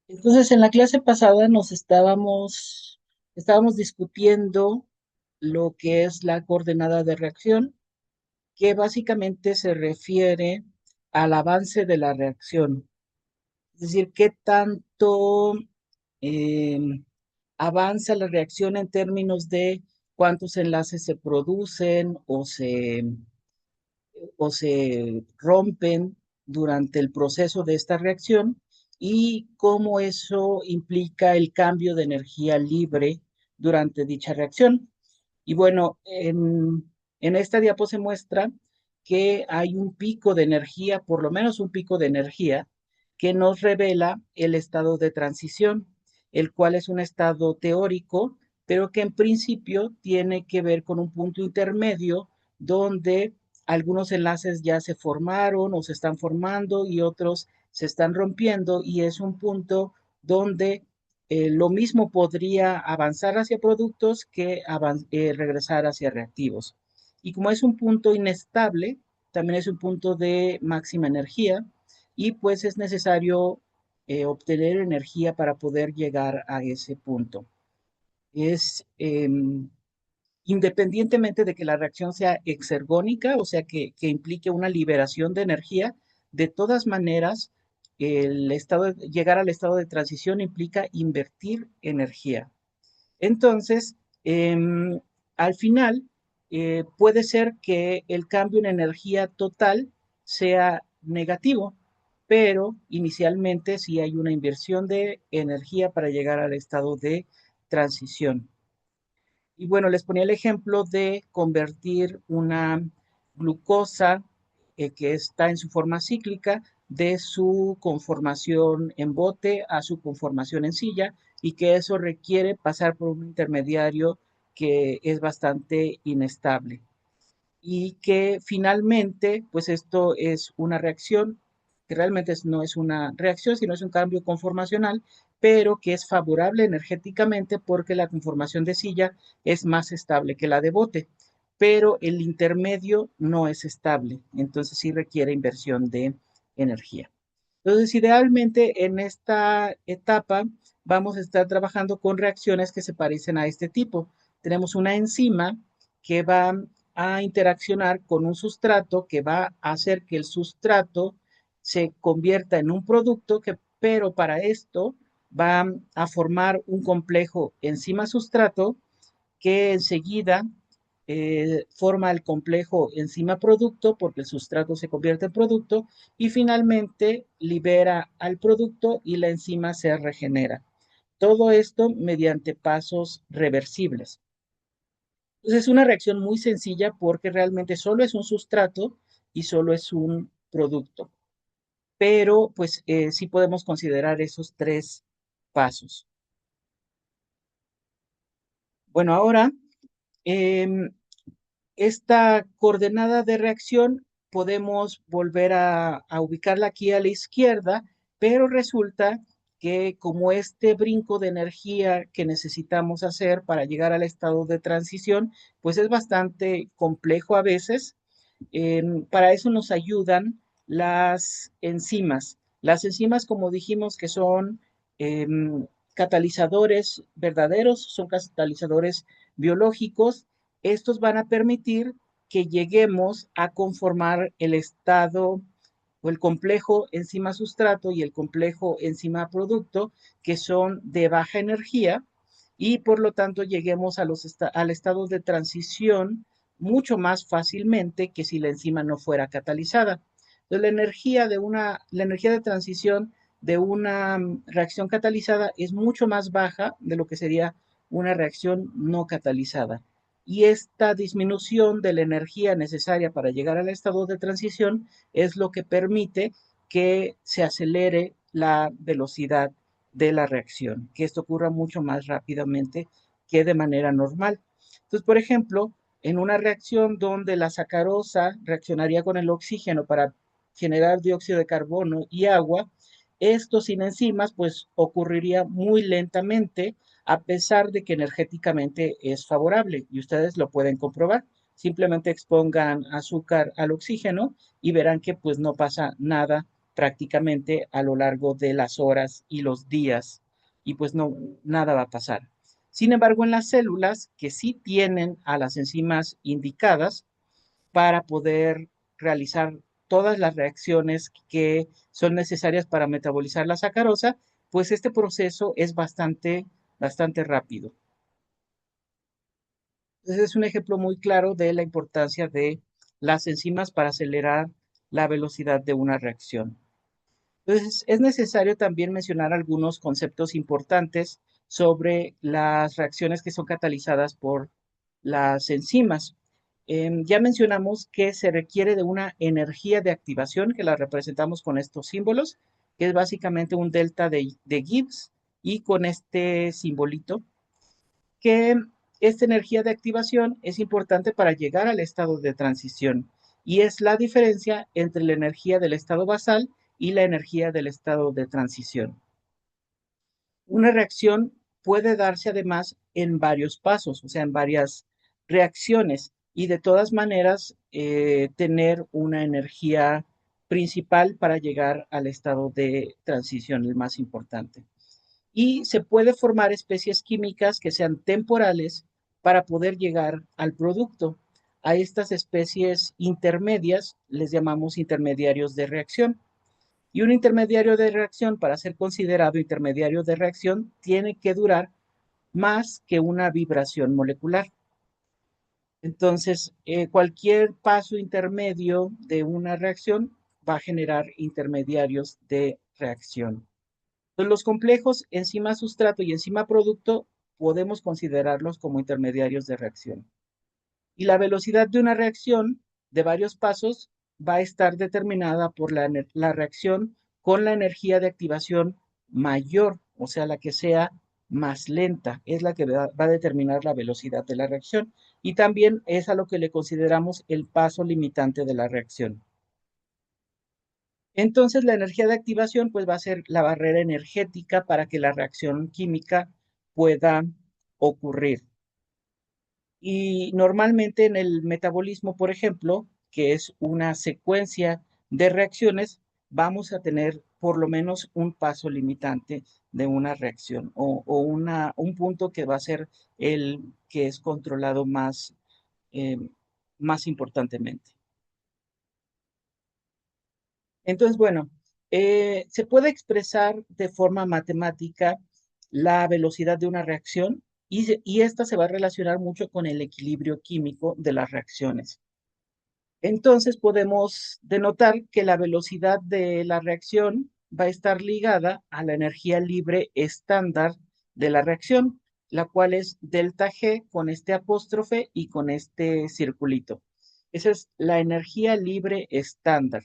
Entonces, en la clase pasada estábamos discutiendo lo que es la coordenada de reacción, que básicamente se refiere al avance de la reacción. Es decir, qué tanto eh, avanza la reacción en términos de cuántos enlaces se producen o se rompen durante el proceso de esta reacción y cómo eso implica el cambio de energía libre durante dicha reacción. Y bueno, en esta diapo se muestra que hay un pico de energía, por lo menos un pico de energía, que nos revela el estado de transición, el cual es un estado teórico, pero que en principio tiene que ver con un punto intermedio donde algunos enlaces ya se formaron o se están formando y otros se están rompiendo y es un punto donde lo mismo podría avanzar hacia productos que regresar hacia reactivos. Y como es un punto inestable, también es un punto de máxima energía y pues es necesario obtener energía para poder llegar a ese punto. Es independientemente de que la reacción sea exergónica, o sea, que implique una liberación de energía, de todas maneras, llegar al estado de transición implica invertir energía. Entonces, al final, puede ser que el cambio en energía total sea negativo, pero inicialmente sí hay una inversión de energía para llegar al estado de transición. Y bueno, les ponía el ejemplo de convertir una glucosa que está en su forma cíclica de su conformación en bote a su conformación en silla y que eso requiere pasar por un intermediario que es bastante inestable y que finalmente, pues esto es una reacción, que realmente no es una reacción, sino es un cambio conformacional, pero que es favorable energéticamente porque la conformación de silla es más estable que la de bote, pero el intermedio no es estable, entonces sí requiere inversión de energía. Entonces, idealmente en esta etapa vamos a estar trabajando con reacciones que se parecen a este tipo. Tenemos una enzima que va a interaccionar con un sustrato que va a hacer que el sustrato se convierta en un producto pero para esto va a formar un complejo enzima-sustrato que enseguida forma el complejo enzima-producto porque el sustrato se convierte en producto y finalmente libera al producto y la enzima se regenera. Todo esto mediante pasos reversibles. Entonces es una reacción muy sencilla porque realmente solo es un sustrato y solo es un producto. Pero pues sí podemos considerar esos tres pasos. Bueno, ahora em, esta coordenada de reacción podemos volver a ubicarla aquí a la izquierda, pero resulta que como este brinco de energía que necesitamos hacer para llegar al estado de transición, pues es bastante complejo a veces. Para eso nos ayudan las enzimas. Las enzimas, como dijimos, que son catalizadores verdaderos, son catalizadores biológicos. Estos van a permitir que lleguemos a conformar el estado o el complejo enzima sustrato y el complejo enzima producto, que son de baja energía, y por lo tanto lleguemos al estado de transición mucho más fácilmente que si la enzima no fuera catalizada. Entonces, la energía de transición de una reacción catalizada es mucho más baja de lo que sería una reacción no catalizada. Y esta disminución de la energía necesaria para llegar al estado de transición es lo que permite que se acelere la velocidad de la reacción, que esto ocurra mucho más rápidamente que de manera normal. Entonces, por ejemplo, en una reacción donde la sacarosa reaccionaría con el oxígeno para generar dióxido de carbono y agua, esto sin enzimas pues ocurriría muy lentamente a pesar de que energéticamente es favorable y ustedes lo pueden comprobar. Simplemente expongan azúcar al oxígeno y verán que pues no pasa nada prácticamente a lo largo de las horas y los días, y pues no, nada va a pasar. Sin embargo, en las células que sí tienen a las enzimas indicadas para poder realizar todas las reacciones que son necesarias para metabolizar la sacarosa, pues este proceso es bastante rápido. Entonces es un ejemplo muy claro de la importancia de las enzimas para acelerar la velocidad de una reacción. Entonces, es necesario también mencionar algunos conceptos importantes sobre las reacciones que son catalizadas por las enzimas. Ya mencionamos que se requiere de una energía de activación, que la representamos con estos símbolos, que es básicamente un delta de Gibbs, y con este simbolito, que esta energía de activación es importante para llegar al estado de transición, y es la diferencia entre la energía del estado basal y la energía del estado de transición. Una reacción puede darse además en varios pasos, o sea, en varias reacciones, y de todas maneras tener una energía principal para llegar al estado de transición, el más importante. Y se puede formar especies químicas que sean temporales para poder llegar al producto. A estas especies intermedias les llamamos intermediarios de reacción. Y un intermediario de reacción, para ser considerado intermediario de reacción, tiene que durar más que una vibración molecular. Entonces, cualquier paso intermedio de una reacción va a generar intermediarios de reacción. Entonces, los complejos enzima sustrato y enzima producto podemos considerarlos como intermediarios de reacción. Y la velocidad de una reacción de varios pasos va a estar determinada por la reacción con la energía de activación mayor, o sea, la que sea más lenta, es la que va a determinar la velocidad de la reacción. Y también es a lo que le consideramos el paso limitante de la reacción. Entonces, la energía de activación pues va a ser la barrera energética para que la reacción química pueda ocurrir. Y normalmente en el metabolismo, por ejemplo, que es una secuencia de reacciones, vamos a tener por lo menos un paso limitante de una reacción un punto que va a ser el que es controlado eh, más importantemente. Entonces, bueno, se puede expresar de forma matemática la velocidad de una reacción y esta se va a relacionar mucho con el equilibrio químico de las reacciones. Entonces podemos denotar que la velocidad de la reacción va a estar ligada a la energía libre estándar de la reacción, la cual es delta G con este apóstrofe y con este circulito. Esa es la energía libre estándar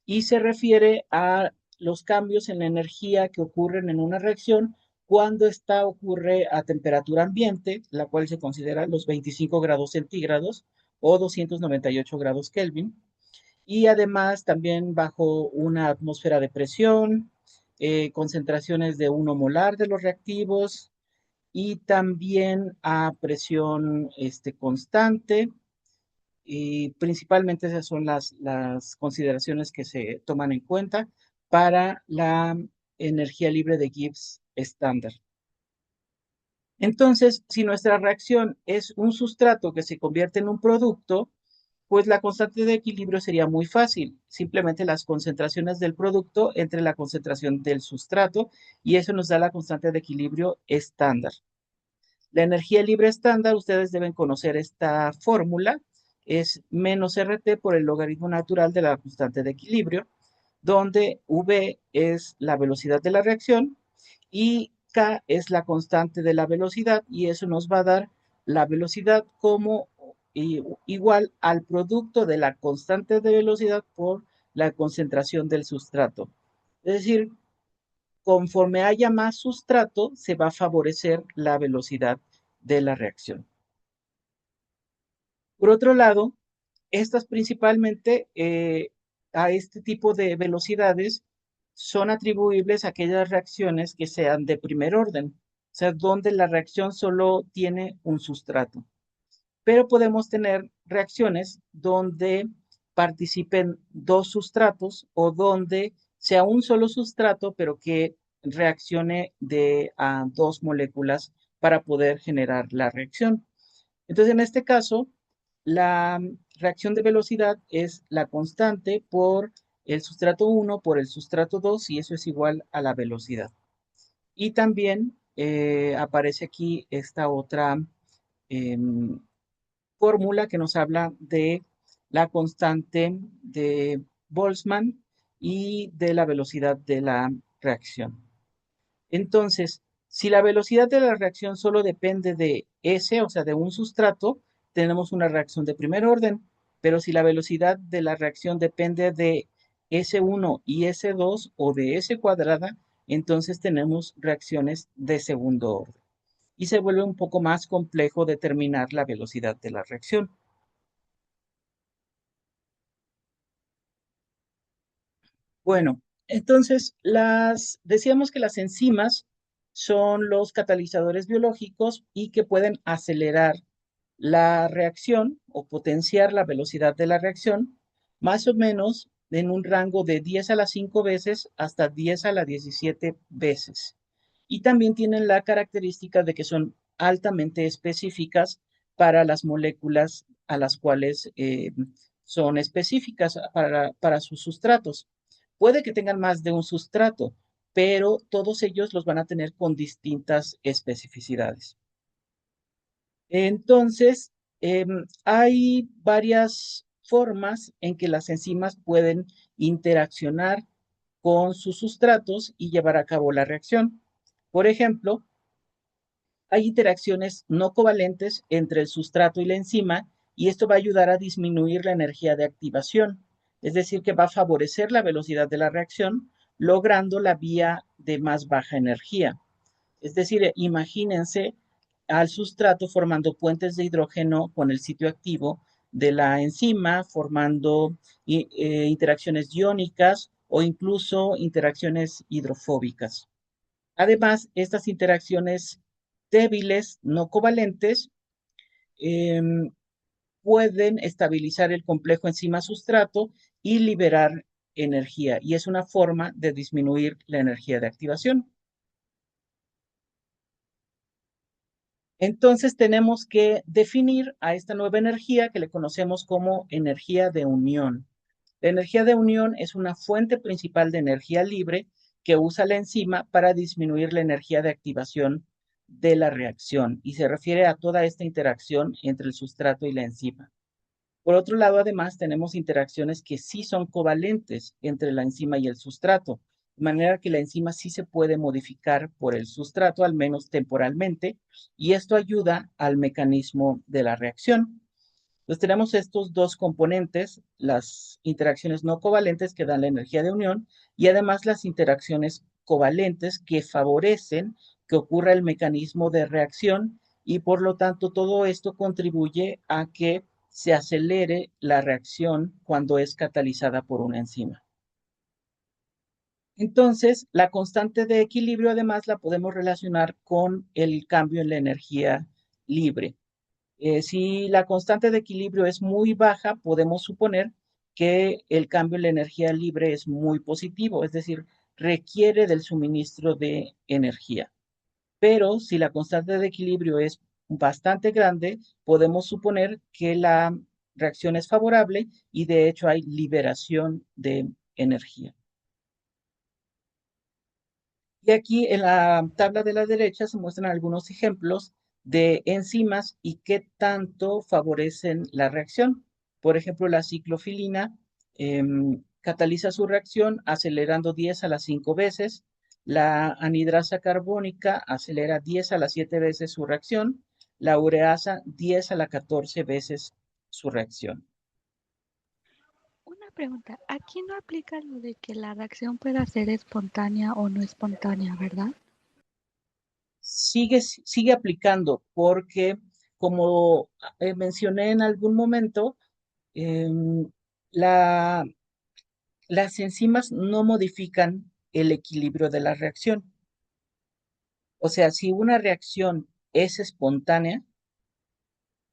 y se refiere a los cambios en la energía que ocurren en una reacción cuando esta ocurre a temperatura ambiente, la cual se considera los 25 grados centígrados o 298 grados Kelvin, y además también bajo una atmósfera de presión, concentraciones de 1 molar de los reactivos y también a presión constante. Y principalmente esas son las consideraciones que se toman en cuenta para la energía libre de Gibbs estándar. Entonces, si nuestra reacción es un sustrato que se convierte en un producto, pues la constante de equilibrio sería muy fácil, simplemente las concentraciones del producto entre la concentración del sustrato y eso nos da la constante de equilibrio estándar. La energía libre estándar, ustedes deben conocer esta fórmula, es menos RT por el logaritmo natural de la constante de equilibrio, donde V es la velocidad de la reacción y K es la constante de la velocidad y eso nos va a dar la velocidad como igual al producto de la constante de velocidad por la concentración del sustrato. Es decir, conforme haya más sustrato, se va a favorecer la velocidad de la reacción. Por otro lado, estas principalmente a este tipo de velocidades son atribuibles a aquellas reacciones que sean de primer orden, o sea, donde la reacción solo tiene un sustrato. Pero podemos tener reacciones donde participen dos sustratos o donde sea un solo sustrato, pero que reaccione de a dos moléculas para poder generar la reacción. Entonces, en este caso, la reacción de velocidad es la constante por el sustrato 1 por el sustrato 2 y eso es igual a la velocidad. Y también aparece aquí esta otra em, fórmula que nos habla de la constante de Boltzmann y de la velocidad de la reacción. Entonces, si la velocidad de la reacción solo depende de S, o sea, de un sustrato, tenemos una reacción de primer orden, pero si la velocidad de la reacción depende de S1 y S2 o de S cuadrada, entonces tenemos reacciones de segundo orden. Y se vuelve un poco más complejo determinar la velocidad de la reacción. Bueno, entonces decíamos que las enzimas son los catalizadores biológicos y que pueden acelerar la reacción o potenciar la velocidad de la reacción, más o menos en un rango de 10 a la 5 veces hasta 10 a la 17 veces. Y también tienen la característica de que son altamente específicas para las moléculas a las cuales son específicas para sus sustratos. Puede que tengan más de un sustrato, pero todos ellos los van a tener con distintas especificidades. Entonces, hay varias formas en que las enzimas pueden interaccionar con sus sustratos y llevar a cabo la reacción. Por ejemplo, hay interacciones no covalentes entre el sustrato y la enzima y esto va a ayudar a disminuir la energía de activación, es decir, que va a favorecer la velocidad de la reacción, logrando la vía de más baja energía. Es decir, imagínense al sustrato formando puentes de hidrógeno con el sitio activo de la enzima, formando interacciones iónicas o incluso interacciones hidrofóbicas. Además, estas interacciones débiles, no covalentes, em, pueden estabilizar el complejo enzima-sustrato y liberar energía. Y es una forma de disminuir la energía de activación. Entonces tenemos que definir a esta nueva energía que le conocemos como energía de unión. La energía de unión es una fuente principal de energía libre que usa la enzima para disminuir la energía de activación de la reacción y se refiere a toda esta interacción entre el sustrato y la enzima. Por otro lado, además, tenemos interacciones que sí son covalentes entre la enzima y el sustrato, de manera que la enzima sí se puede modificar por el sustrato, al menos temporalmente, y esto ayuda al mecanismo de la reacción. Entonces tenemos estos dos componentes, las interacciones no covalentes que dan la energía de unión y además las interacciones covalentes que favorecen que ocurra el mecanismo de reacción y por lo tanto todo esto contribuye a que se acelere la reacción cuando es catalizada por una enzima. Entonces, la constante de equilibrio además la podemos relacionar con el cambio en la energía libre. Si la constante de equilibrio es muy baja, podemos suponer que el cambio en la energía libre es muy positivo, es decir, requiere del suministro de energía. Pero si la constante de equilibrio es bastante grande, podemos suponer que la reacción es favorable y de hecho hay liberación de energía. Y aquí en la tabla de la derecha se muestran algunos ejemplos de enzimas y qué tanto favorecen la reacción. Por ejemplo, la ciclofilina cataliza su reacción acelerando 10 a las 5 veces. La anhidrasa carbónica acelera 10 a las 7 veces su reacción. La ureasa 10 a las 14 veces su reacción. Una pregunta, aquí no aplica lo de que la reacción pueda ser espontánea o no espontánea, ¿verdad? Sigue aplicando porque, como mencioné en algún momento, em, la- las enzimas no modifican el equilibrio de la reacción. O sea, si una reacción es espontánea,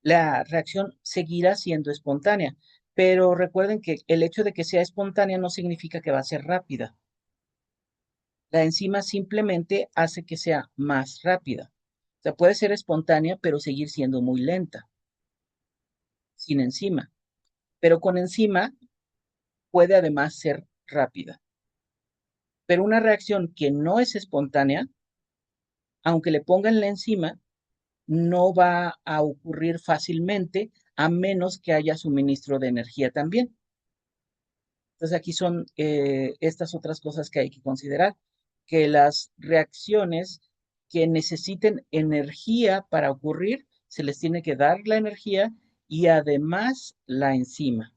la reacción seguirá siendo espontánea. Pero recuerden que el hecho de que sea espontánea no significa que va a ser rápida. La enzima simplemente hace que sea más rápida. O sea, puede ser espontánea, pero seguir siendo muy lenta, sin enzima. Pero con enzima puede además ser rápida. Pero una reacción que no es espontánea, aunque le pongan la enzima, no va a ocurrir fácilmente a menos que haya suministro de energía también. Entonces aquí son estas otras cosas que hay que considerar, que las reacciones que necesiten energía para ocurrir, se les tiene que dar la energía y además la enzima.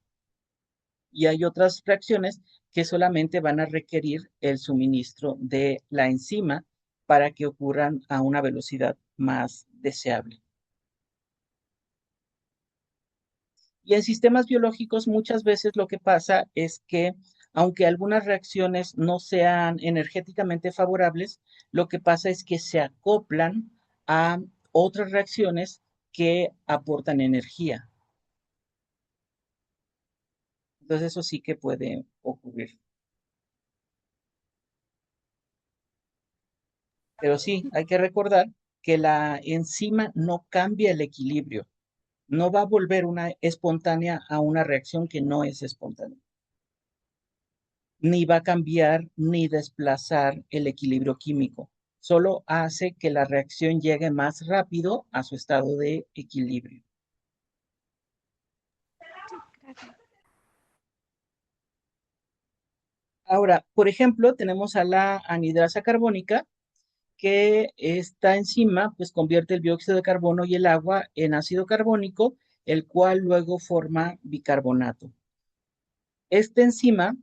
Y hay otras reacciones que solamente van a requerir el suministro de la enzima para que ocurran a una velocidad más deseable. Y en sistemas biológicos muchas veces lo que pasa es que aunque algunas reacciones no sean energéticamente favorables, lo que pasa es que se acoplan a otras reacciones que aportan energía. Entonces eso sí que puede ocurrir. Pero sí, hay que recordar que la enzima no cambia el equilibrio, no va a volver una espontánea a una reacción que no es espontánea, ni va a cambiar ni desplazar el equilibrio químico. Solo hace que la reacción llegue más rápido a su estado de equilibrio. Gracias. Ahora, por ejemplo, tenemos a la anhidrasa carbónica, que esta enzima pues convierte el dióxido de carbono y el agua en ácido carbónico, el cual luego forma bicarbonato. Esta enzima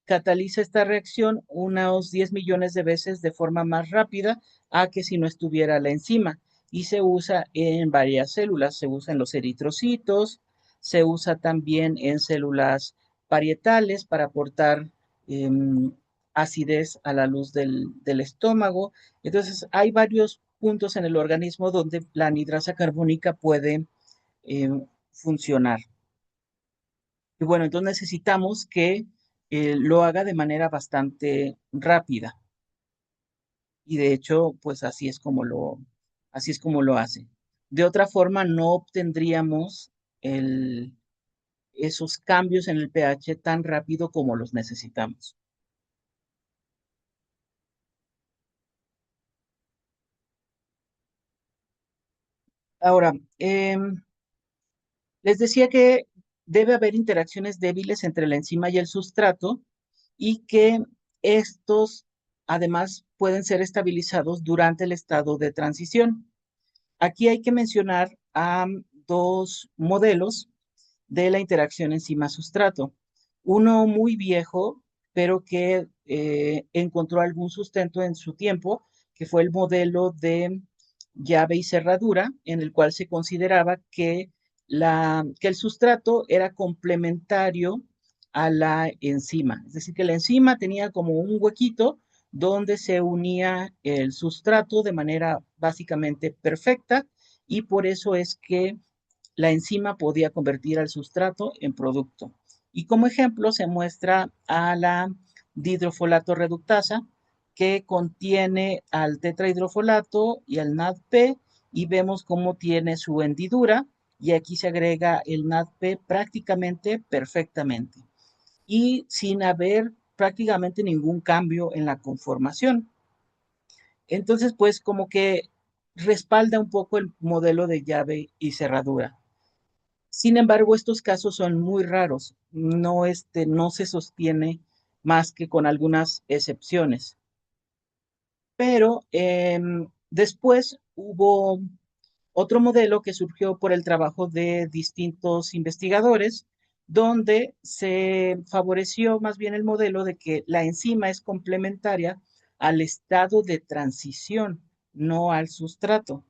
cataliza esta reacción unos 10 millones de veces de forma más rápida a que si no estuviera la enzima y se usa en varias células, se usa en los eritrocitos, se usa también en células parietales para aportar eh, acidez a la luz del estómago. Entonces, hay varios puntos en el organismo donde la anhidrasa carbónica puede eh, funcionar. Y bueno, entonces necesitamos que lo haga de manera bastante rápida. Y de hecho, pues así es como lo hace. De otra forma, no obtendríamos esos cambios en el pH tan rápido como los necesitamos. Ahora, les decía que debe haber interacciones débiles entre la enzima y el sustrato y que estos además pueden ser estabilizados durante el estado de transición. Aquí hay que mencionar a dos modelos de la interacción enzima-sustrato. Uno muy viejo, pero que encontró algún sustento en su tiempo, que fue el modelo de llave y cerradura, en el cual se consideraba que el sustrato era complementario a la enzima. Es decir, que la enzima tenía como un huequito donde se unía el sustrato de manera básicamente perfecta y por eso es que la enzima podía convertir al sustrato en producto. Y como ejemplo se muestra a la dihidrofolato reductasa, que contiene al tetrahidrofolato y al NADP, y vemos cómo tiene su hendidura, y aquí se agrega el NADP prácticamente perfectamente, y sin haber prácticamente ningún cambio en la conformación. Entonces, pues como que respalda un poco el modelo de llave y cerradura. Sin embargo, estos casos son muy raros, no se sostiene más que con algunas excepciones. Pero después hubo otro modelo que surgió por el trabajo de distintos investigadores, donde se favoreció más bien el modelo de que la enzima es complementaria al estado de transición, no al sustrato.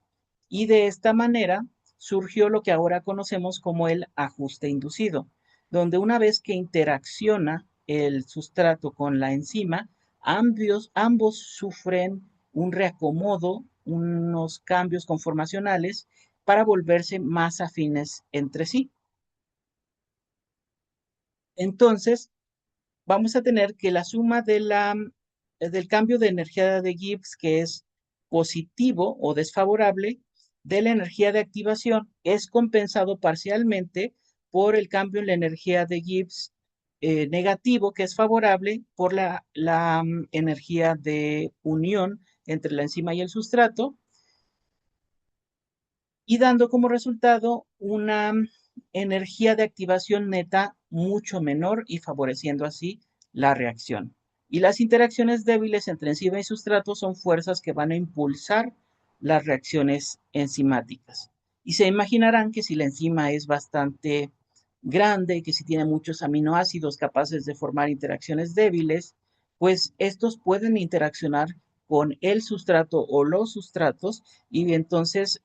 Y de esta manera surgió lo que ahora conocemos como el ajuste inducido, donde una vez que interacciona el sustrato con la enzima, ambos sufren un reacomodo, unos cambios conformacionales para volverse más afines entre sí. Entonces, vamos a tener que la suma de la del cambio de energía de Gibbs, que es positivo o desfavorable, de la energía de activación, es compensado parcialmente por el cambio en la energía de Gibbs negativo, que es favorable por la energía de unión entre la enzima y el sustrato, y dando como resultado una energía de activación neta mucho menor y favoreciendo así la reacción. Y las interacciones débiles entre enzima y sustrato son fuerzas que van a impulsar las reacciones enzimáticas. Y se imaginarán que si la enzima es bastante grande y que si tiene muchos aminoácidos capaces de formar interacciones débiles, pues estos pueden interaccionar con el sustrato o los sustratos y entonces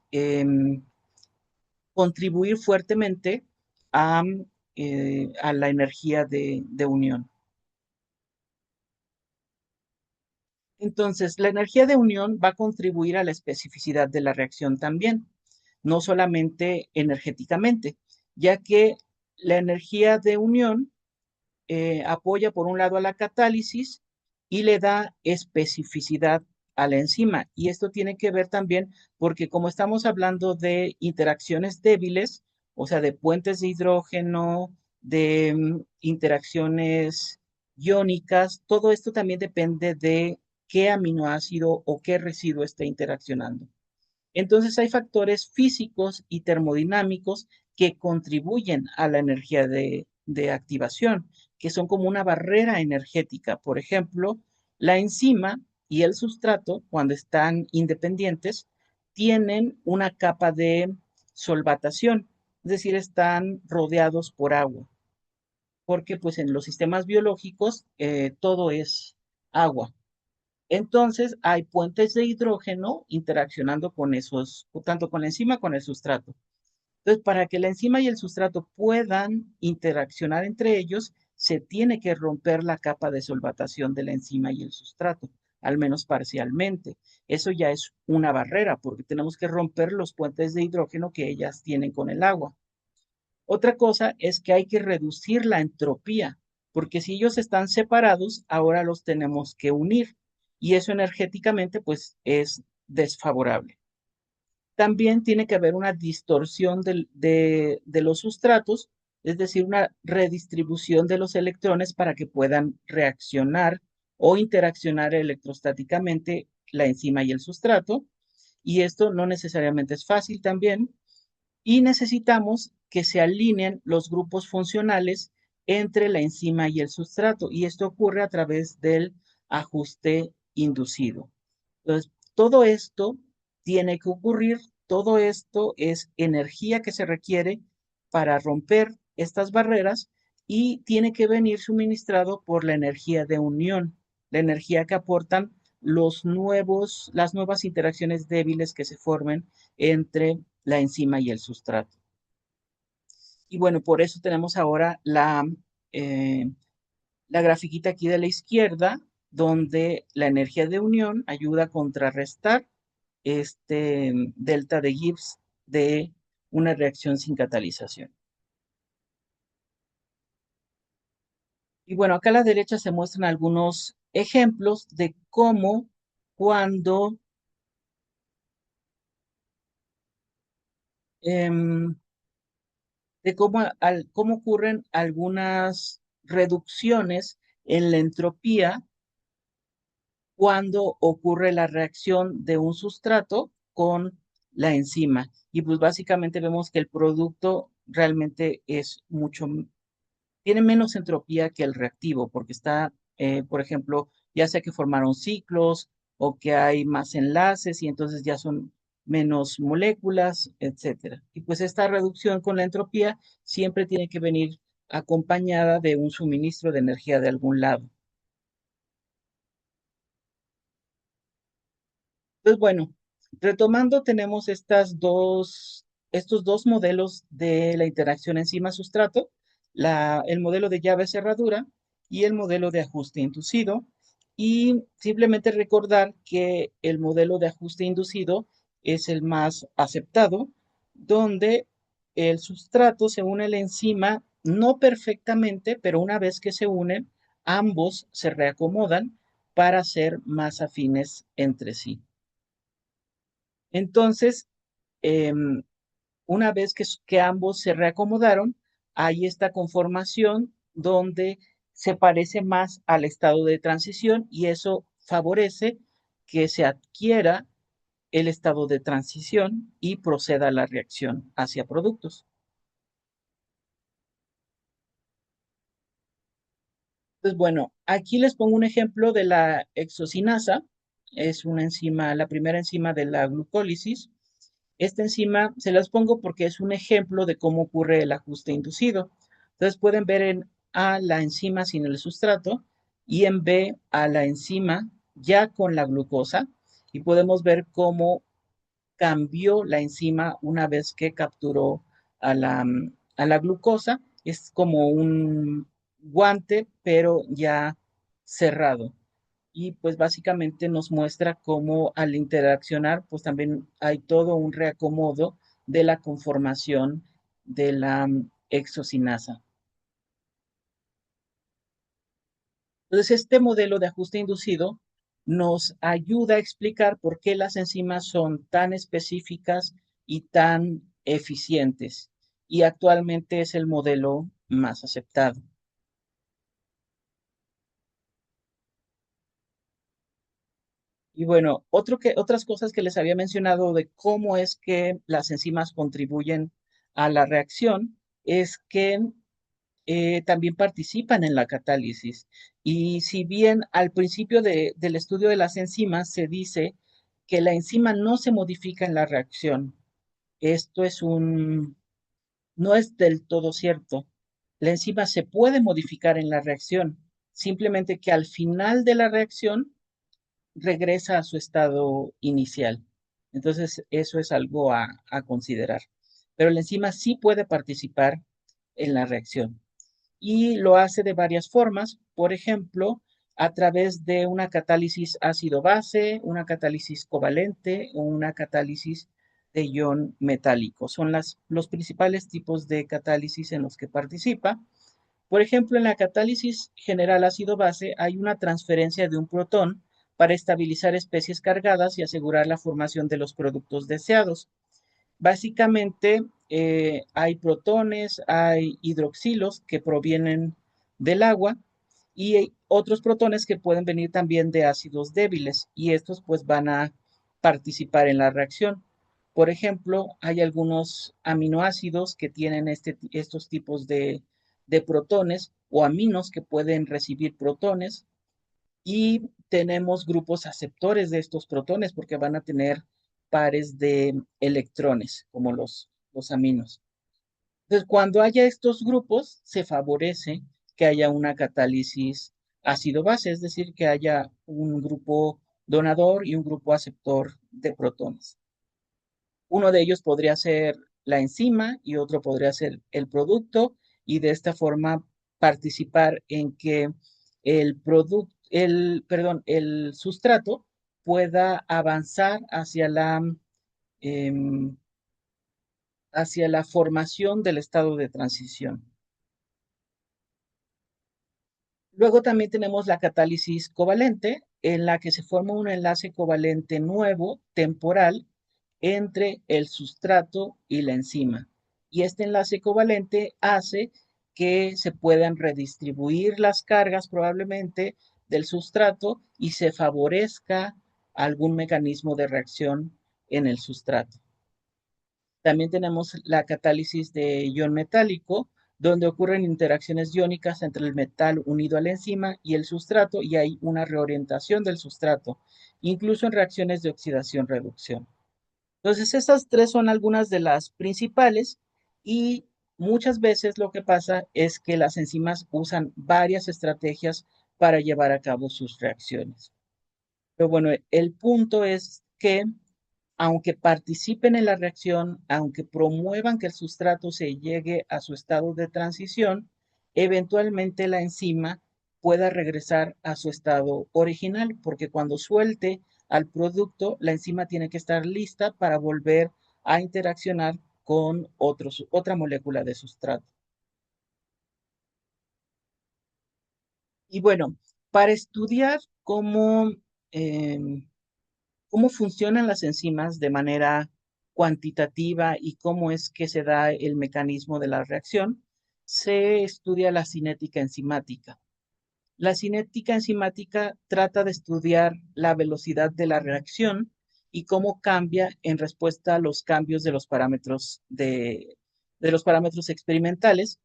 contribuir fuertemente a, a la energía de unión. Entonces, la energía de unión va a contribuir a la especificidad de la reacción también, no solamente energéticamente, ya que la energía de unión apoya por un lado a la catálisis y le da especificidad a la enzima. Y esto tiene que ver también porque como estamos hablando de interacciones débiles, o sea, de puentes de hidrógeno, de interacciones iónicas, todo esto también depende de qué aminoácido o qué residuo esté interaccionando. Entonces hay factores físicos y termodinámicos que contribuyen a la energía de activación, que son como una barrera energética. Por ejemplo, la enzima y el sustrato, cuando están independientes, tienen una capa de solvatación, es decir, están rodeados por agua, porque pues en los sistemas biológicos todo es agua. Entonces, hay puentes de hidrógeno interaccionando con esos, tanto con la enzima como con el sustrato. Entonces, para que la enzima y el sustrato puedan interaccionar entre ellos, se tiene que romper la capa de solvatación de la enzima y el sustrato, al menos parcialmente. Eso ya es una barrera, porque tenemos que romper los puentes de hidrógeno que ellas tienen con el agua. Otra cosa es que hay que reducir la entropía, porque si ellos están separados, ahora los tenemos que unir y eso energéticamente pues es desfavorable. También tiene que haber una distorsión de los sustratos, es decir, una redistribución de los electrones para que puedan reaccionar o interaccionar electrostáticamente la enzima y el sustrato. Y esto no necesariamente es fácil también, y necesitamos que se alineen los grupos funcionales entre la enzima y el sustrato, y esto ocurre a través del ajuste inducido. Entonces, todo esto tiene que ocurrir, todo esto es energía que se requiere para romper estas barreras y tiene que venir suministrado por la energía de unión, la energía que aportan las nuevas interacciones débiles que se formen entre la enzima y el sustrato. Y bueno, por eso tenemos ahora eh, la grafiquita aquí de la izquierda, donde la energía de unión ayuda a contrarrestar este delta de Gibbs de una reacción sin catalización. Y bueno, acá a la derecha se muestran algunos ejemplos de cómo cuando em, de cómo ocurren algunas reducciones en la entropía cuando ocurre la reacción de un sustrato con la enzima. Y pues básicamente vemos que el producto realmente es tiene menos entropía que el reactivo, porque está, por ejemplo, ya sea que formaron ciclos o que hay más enlaces y entonces ya son menos moléculas, etcétera. Y pues esta reducción con la entropía siempre tiene que venir acompañada de un suministro de energía de algún lado. Entonces, bueno, retomando, tenemos estos dos modelos de la interacción enzima-sustrato, el modelo de llave-cerradura y el modelo de ajuste inducido. Y simplemente recordar que el modelo de ajuste inducido es el más aceptado, donde el sustrato se une a la enzima, no perfectamente, pero una vez que se unen, ambos se reacomodan para ser más afines entre sí. Entonces, em, una vez que ambos se reacomodaron, hay esta conformación donde se parece más al estado de transición y eso favorece que se adquiera el estado de transición y proceda la reacción hacia productos. Entonces, bueno, aquí les pongo un ejemplo de la exocinasa. Es una enzima, la primera enzima de la glucólisis. Esta enzima se las pongo porque es un ejemplo de cómo ocurre el ajuste inducido. Entonces pueden ver en A la enzima sin el sustrato y en B a la enzima ya con la glucosa y podemos ver cómo cambió la enzima una vez que capturó a la glucosa. Es como un guante, pero ya cerrado. Y pues básicamente nos muestra cómo al interaccionar, pues también hay todo un reacomodo de la conformación de la exocinasa. Entonces, este modelo de ajuste inducido nos ayuda a explicar por qué las enzimas son tan específicas y tan eficientes. Y actualmente es el modelo más aceptado. Y bueno, otras cosas que les había mencionado de cómo es que las enzimas contribuyen a la reacción es que también participan en la catálisis. Y si bien al principio del estudio de las enzimas se dice que la enzima no se modifica en la reacción, esto no es del todo cierto. La enzima se puede modificar en la reacción, simplemente que al final de la reacción regresa a su estado inicial. Entonces, eso es algo a considerar. Pero la enzima sí puede participar en la reacción y lo hace de varias formas, por ejemplo, a través de una catálisis ácido-base, una catálisis covalente o una catálisis de ion metálico. Son los principales tipos de catálisis en los que participa. Por ejemplo, en la catálisis general ácido-base hay una transferencia de un protón para estabilizar especies cargadas y asegurar la formación de los productos deseados. Básicamente hay protones, hay hidroxilos que provienen del agua y hay otros protones que pueden venir también de ácidos débiles y estos pues van a participar en la reacción. Por ejemplo, hay algunos aminoácidos que tienen estos tipos de protones o aminos que pueden recibir protones y tenemos grupos aceptores de estos protones porque van a tener pares de electrones, como los aminos. Entonces, cuando haya estos grupos, se favorece que haya una catálisis ácido-base, es decir, que haya un grupo donador y un grupo aceptor de protones. Uno de ellos podría ser la enzima y otro podría ser el producto y de esta forma participar en que el sustrato pueda avanzar em, hacia la formación del estado de transición. Luego también tenemos la catálisis covalente, en la que se forma un enlace covalente nuevo, temporal, entre el sustrato y la enzima. Y este enlace covalente hace que se puedan redistribuir las cargas probablemente del sustrato y se favorezca algún mecanismo de reacción en el sustrato. También tenemos la catálisis de ion metálico, donde ocurren interacciones iónicas entre el metal unido a la enzima y el sustrato y hay una reorientación del sustrato, incluso en reacciones de oxidación-reducción. Entonces, estas tres son algunas de las principales y muchas veces lo que pasa es que las enzimas usan varias estrategias para llevar a cabo sus reacciones. Pero bueno, el punto es que aunque participen en la reacción, aunque promuevan que el sustrato se llegue a su estado de transición, eventualmente la enzima pueda regresar a su estado original, porque cuando suelte al producto, la enzima tiene que estar lista para volver a interaccionar con otra molécula de sustrato. Y bueno, Para estudiar cómo funcionan las enzimas de manera cuantitativa y cómo es que se da el mecanismo de la reacción, se estudia la cinética enzimática. La cinética enzimática trata de estudiar la velocidad de la reacción y cómo cambia en respuesta a los cambios de los parámetros de los parámetros experimentales,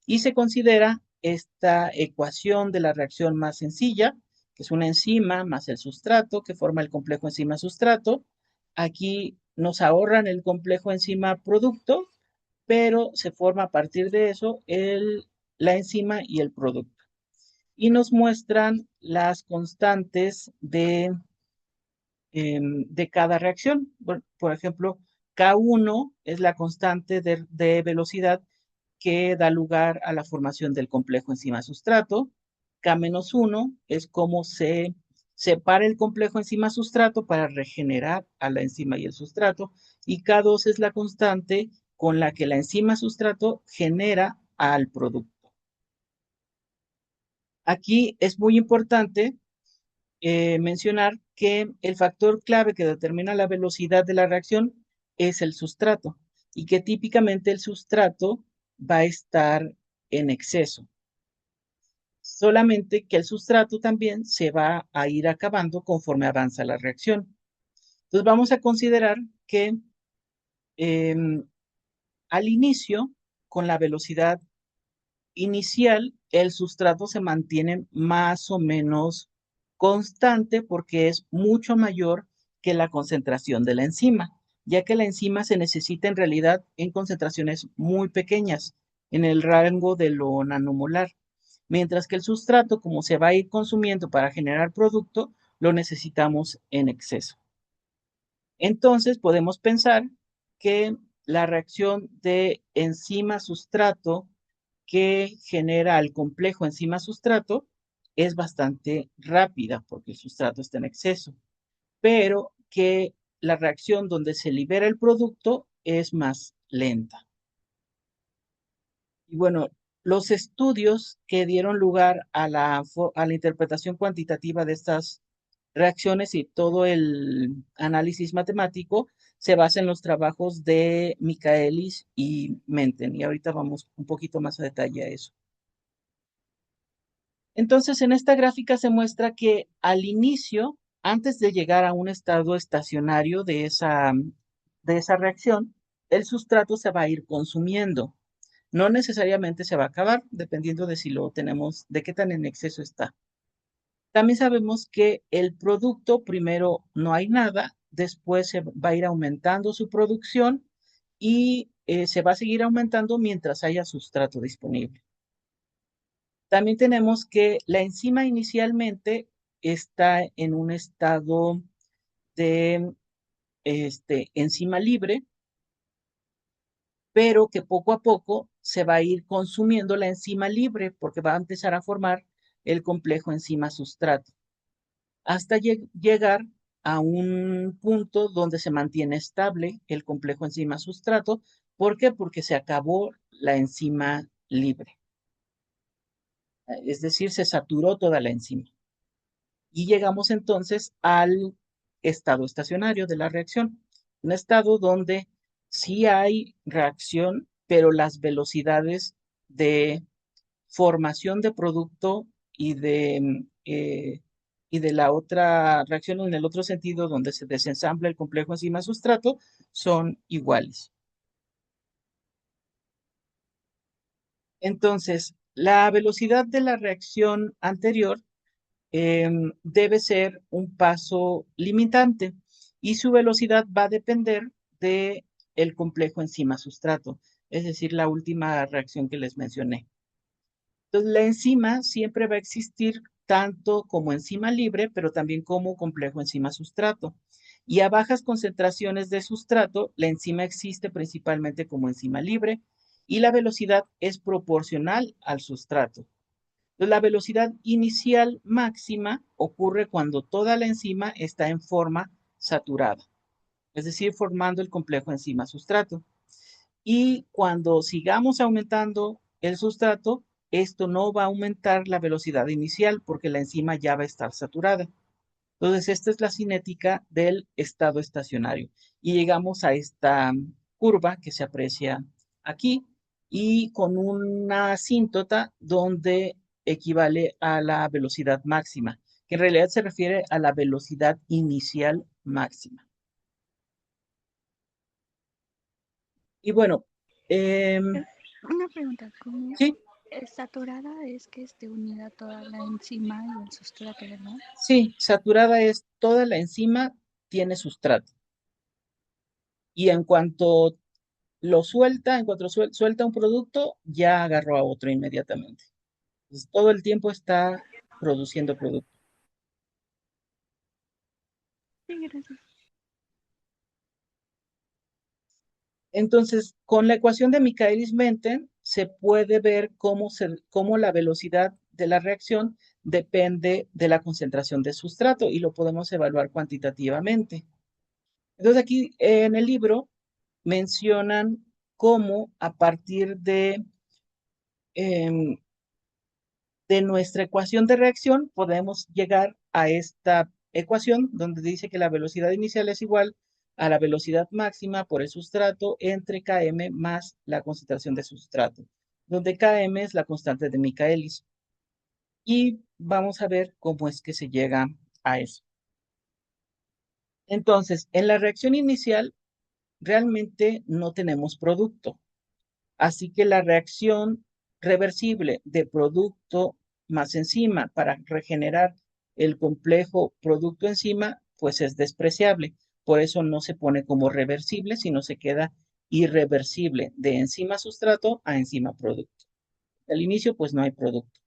y se considera esta ecuación de la reacción más sencilla, que es una enzima más el sustrato, que forma el complejo enzima-sustrato. Aquí nos ahorran el complejo enzima-producto, pero se forma a partir de eso la enzima y el producto. Y nos muestran las constantes de cada reacción. Por ejemplo, K1 es la constante de velocidad que da lugar a la formación del complejo enzima-sustrato. K-1 es cómo se separa el complejo enzima-sustrato para regenerar a la enzima y el sustrato. Y K2 es la constante con la que la enzima-sustrato genera al producto. Aquí es muy importante mencionar que el factor clave que determina la velocidad de la reacción es el sustrato y que típicamente el sustrato va a estar en exceso. Solamente que el sustrato también se va a ir acabando conforme avanza la reacción. Entonces vamos a considerar que eh, al inicio, con la velocidad inicial, el sustrato se mantiene más o menos constante porque es mucho mayor que la concentración de la enzima, ya que la enzima se necesita en realidad en concentraciones muy pequeñas, en el rango de lo nanomolar, mientras que el sustrato, como se va a ir consumiendo para generar producto, lo necesitamos en exceso. Entonces podemos pensar que la reacción de enzima-sustrato que genera el complejo enzima-sustrato es bastante rápida porque el sustrato está en exceso, pero que la reacción donde se libera el producto es más lenta. Y bueno, los estudios que dieron lugar a la interpretación cuantitativa de estas reacciones y todo el análisis matemático se basa en los trabajos de Michaelis y Menten. Y ahorita vamos un poquito más a detalle a eso. Entonces, en esta gráfica se muestra que al inicio, antes de llegar a un estado estacionario de esa reacción, el sustrato se va a ir consumiendo. No necesariamente se va a acabar, dependiendo de si lo tenemos, de qué tan en exceso está. También sabemos que el producto, primero no hay nada, después se va a ir aumentando su producción y se va a seguir aumentando mientras haya sustrato disponible. También tenemos que la enzima inicialmente está en un estado de enzima libre, pero que poco a poco se va a ir consumiendo la enzima libre porque va a empezar a formar el complejo enzima-sustrato, hasta llegar a un punto donde se mantiene estable el complejo enzima-sustrato. ¿Por qué? Porque se acabó la enzima libre, es decir, se saturó toda la enzima. Y llegamos entonces al estado estacionario de la reacción, un estado donde sí hay reacción, pero las velocidades de formación de producto y de la otra reacción en el otro sentido, donde se desensambla el complejo enzima sustrato, son iguales. Entonces, la velocidad de la reacción anterior debe ser un paso limitante y su velocidad va a depender de el complejo enzima sustrato, es decir, la última reacción que les mencioné. Entonces, la enzima siempre va a existir tanto como enzima libre, pero también como complejo enzima sustrato. Y a bajas concentraciones de sustrato, la enzima existe principalmente como enzima libre y la velocidad es proporcional al sustrato. Entonces, la velocidad inicial máxima ocurre cuando toda la enzima está en forma saturada, es decir, formando el complejo enzima-sustrato. Y cuando sigamos aumentando el sustrato, esto no va a aumentar la velocidad inicial porque la enzima ya va a estar saturada. Entonces, esta es la cinética del estado estacionario. Y llegamos a esta curva que se aprecia aquí y con una asíntota donde equivale a la velocidad máxima, que en realidad se refiere a la velocidad inicial máxima. Y bueno, Eh, Una pregunta, ¿cómo sí, saturada es que esté unida toda la enzima y el sustrato, verdad? sí, saturada es toda la enzima, tiene sustrato. Y en cuanto lo suelta, en cuanto suelta un producto, ya agarró a otro inmediatamente. Entonces, todo el tiempo está produciendo producto. Sí, gracias. Entonces, con la ecuación de Michaelis-Menten se puede ver cómo la velocidad de la reacción depende de la concentración de sustrato y lo podemos evaluar cuantitativamente. Entonces, aquí en el libro mencionan cómo a partir em, de nuestra ecuación de reacción podemos llegar a esta ecuación donde dice que la velocidad inicial es igual a la velocidad máxima por el sustrato entre Km más la concentración de sustrato, donde Km es la constante de Michaelis. Y vamos a ver cómo es que se llega a eso. Entonces, en la reacción inicial realmente no tenemos producto. Así que la reacción reversible de producto más enzima para regenerar el complejo producto enzima, pues es despreciable. Por eso no se pone como reversible, sino se queda irreversible de enzima sustrato a enzima producto. Al inicio, pues no hay producto.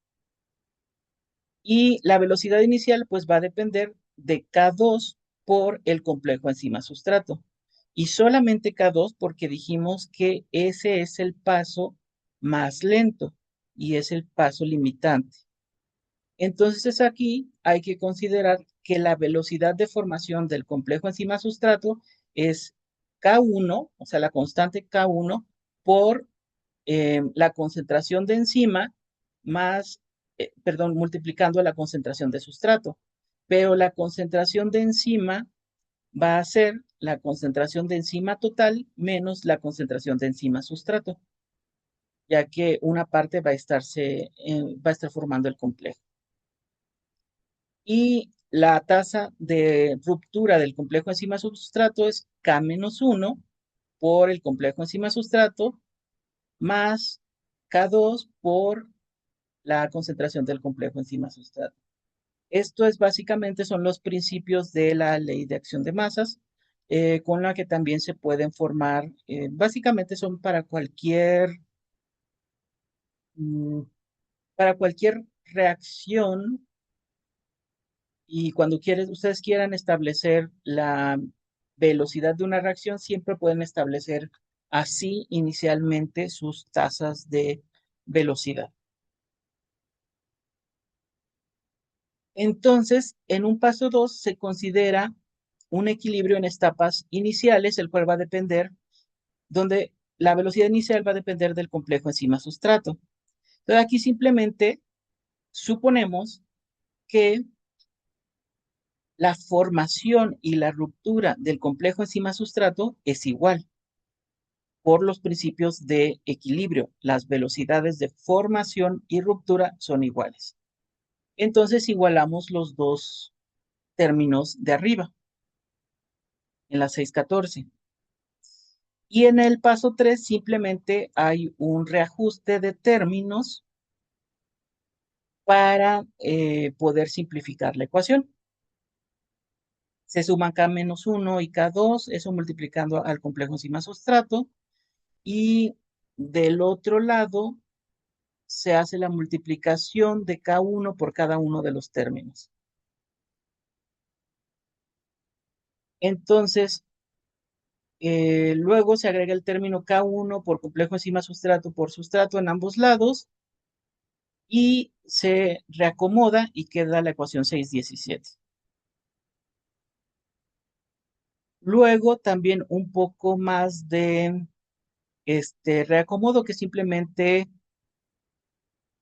Y la velocidad inicial, pues va a depender de K2 por el complejo enzima sustrato. Y solamente K2 porque dijimos que ese es el paso más lento y es el paso limitante. Entonces aquí hay que considerar que la velocidad de formación del complejo enzima sustrato es K1, o sea, la constante K1 por la concentración de enzima más, perdón, multiplicando la concentración de sustrato. Pero la concentración de enzima va a ser la concentración de enzima total menos la concentración de enzima sustrato, ya que una parte va a estar formando el complejo. Y la tasa de ruptura del complejo enzima sustrato es K-1 por el complejo enzima sustrato más K2 por la concentración del complejo enzima sustrato. Esto es básicamente son los principios de la ley de acción de masas, con la que también se pueden formar, básicamente son mm, para cualquier reacción y cuando ustedes quieran establecer la velocidad de una reacción, siempre pueden establecer así inicialmente sus tasas de velocidad. Entonces, en un paso 2 se considera un equilibrio en etapas iniciales, el cual va a depender, donde la velocidad inicial va a depender del complejo enzima sustrato. Entonces, aquí simplemente suponemos que la formación y la ruptura del complejo enzima sustrato es igual por los principios de equilibrio. Las velocidades de formación y ruptura son iguales. Entonces, igualamos los dos términos de arriba en la 614. Y en el paso 3 simplemente hay un reajuste de términos para poder simplificar la ecuación. Se suman K-1 y K2, eso multiplicando al complejo enzima sustrato. Y del otro lado se hace la multiplicación de K1 por cada uno de los términos. Entonces, luego se agrega el término K1 por complejo enzima sustrato por sustrato en ambos lados y se reacomoda y queda la ecuación 617. Luego también un poco más de este reacomodo que simplemente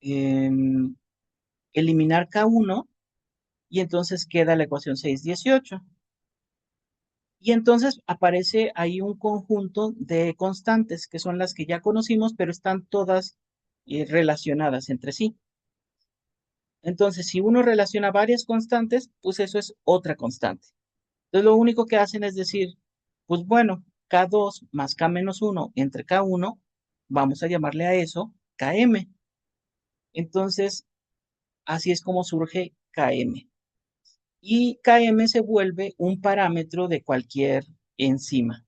em, eliminar K1 y entonces queda la ecuación 618. Y entonces aparece ahí un conjunto de constantes que son las que ya conocimos, pero están todas relacionadas entre sí. Entonces, si uno relaciona varias constantes, pues eso es otra constante. Entonces, lo único que hacen es decir, pues bueno, K2 más K menos 1 entre K1, vamos a llamarle a eso Km. Entonces, así es como surge Km. Y Km se vuelve un parámetro de cualquier enzima,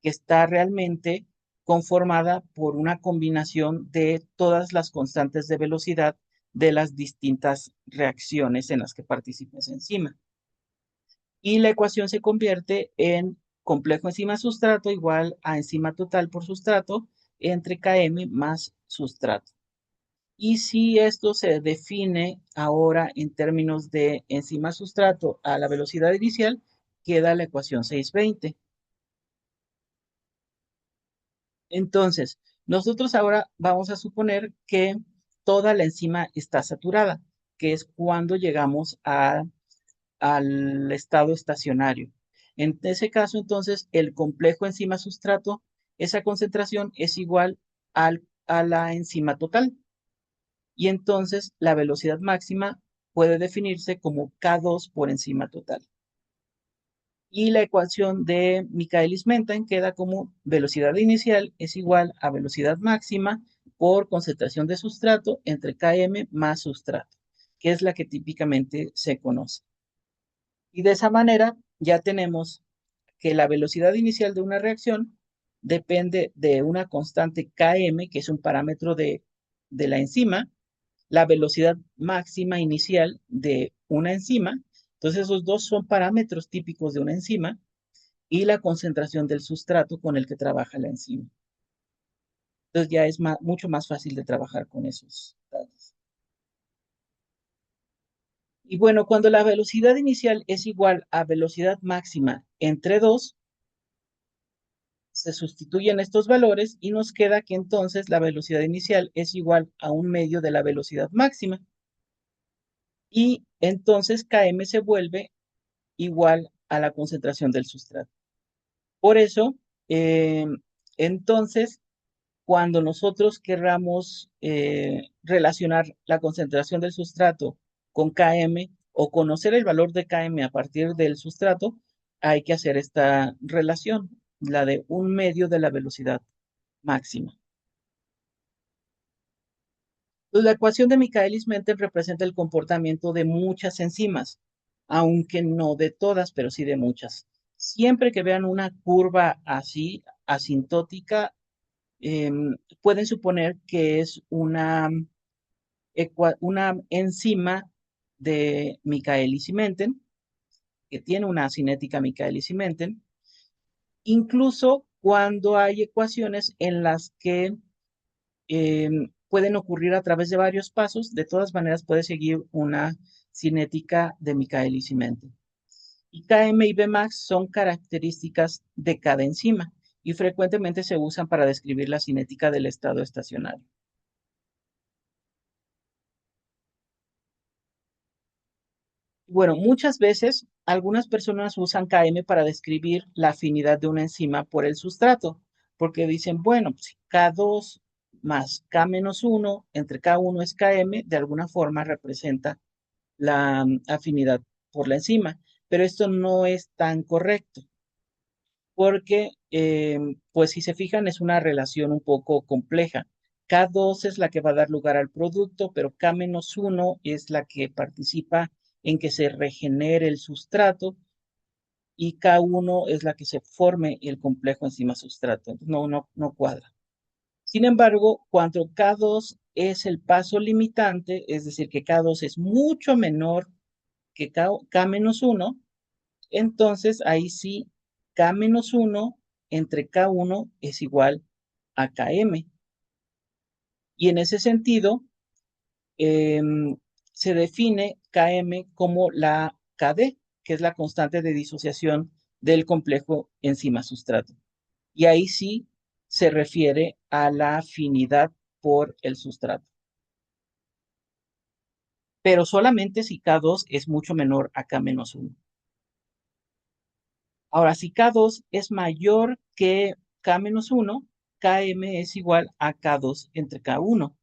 que está realmente conformada por una combinación de todas las constantes de velocidad de las distintas reacciones en las que participa esa enzima. Y la ecuación se convierte en complejo enzima-sustrato igual a enzima total por sustrato entre Km más sustrato. Y si esto se define ahora en términos de enzima-sustrato a la velocidad inicial, queda la ecuación 620. Entonces, nosotros ahora vamos a suponer que toda la enzima está saturada, que es cuando llegamos al estado estacionario. En ese caso, entonces, el complejo enzima-sustrato, esa concentración es igual a la enzima total. Y entonces la velocidad máxima puede definirse como K2 por enzima total. Y la ecuación de Michaelis-Menten queda como velocidad inicial es igual a velocidad máxima por concentración de sustrato entre Km más sustrato, que es la que típicamente se conoce. Y de esa manera ya tenemos que la velocidad inicial de una reacción depende de una constante Km, que es un parámetro de la enzima, la velocidad máxima inicial de una enzima. Entonces, esos dos son parámetros típicos de una enzima y la concentración del sustrato con el que trabaja la enzima. Entonces, ya es mucho más fácil de trabajar con esos datos. Y bueno, cuando la velocidad inicial es igual a velocidad máxima entre 2, se sustituyen estos valores y nos queda que entonces la velocidad inicial es igual a un medio de la velocidad máxima. Y entonces Km se vuelve igual a la concentración del sustrato. Por eso, eh, entonces, cuando nosotros querramos relacionar la concentración del sustrato con Km o conocer el valor de Km a partir del sustrato, hay que hacer esta relación, la de un medio de la velocidad máxima. Pues la ecuación de Michaelis-Menten representa el comportamiento de muchas enzimas, aunque no de todas, pero sí de muchas. Siempre que vean una curva así, asintótica, pueden suponer que es una enzima de Michaelis y Menten, que tiene una cinética Michaelis y Menten, incluso cuando hay ecuaciones en las que pueden ocurrir a través de varios pasos, de todas maneras puede seguir una cinética de Michaelis y Menten. Y Km y Bmax son características de cada enzima y frecuentemente se usan para describir la cinética del estado estacionario. Bueno, muchas veces algunas personas usan Km para describir la afinidad de una enzima por el sustrato, porque dicen, bueno, pues, K2 más K menos 1 entre K1 es Km, de alguna forma representa la afinidad por la enzima, pero esto no es tan correcto, porque, pues si se fijan, es una relación un poco compleja. K2 es la que va a dar lugar al producto, pero K-1 es la que participa en que se regenere el sustrato y K1 es la que se forme el complejo enzima-sustrato. No cuadra. Sin embargo, cuando K2 es el paso limitante, es decir, que K2 es mucho menor que K-1, entonces ahí sí K-1 entre K1 es igual a Km. Y en ese sentido, se define Km como la Kd, que es la constante de disociación del complejo enzima-sustrato. Y ahí sí se refiere a la afinidad por el sustrato. pero solamente si K2 es mucho menor a K-1. Ahora, si K2 es mayor que K-1, Km es igual a K2 entre K1,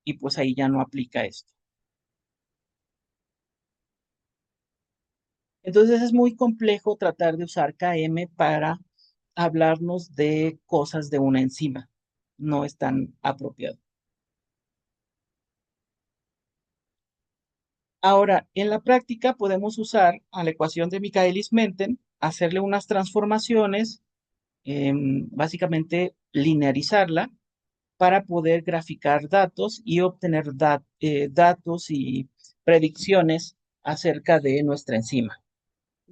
y pues ahí ya no aplica esto. Entonces es muy complejo tratar de usar Km para hablarnos de cosas de una enzima. No es tan apropiado. Ahora, en la práctica podemos usar a la ecuación de Michaelis-Menten, hacerle unas transformaciones, básicamente linearizarla para poder graficar datos y obtener datos y predicciones acerca de nuestra enzima.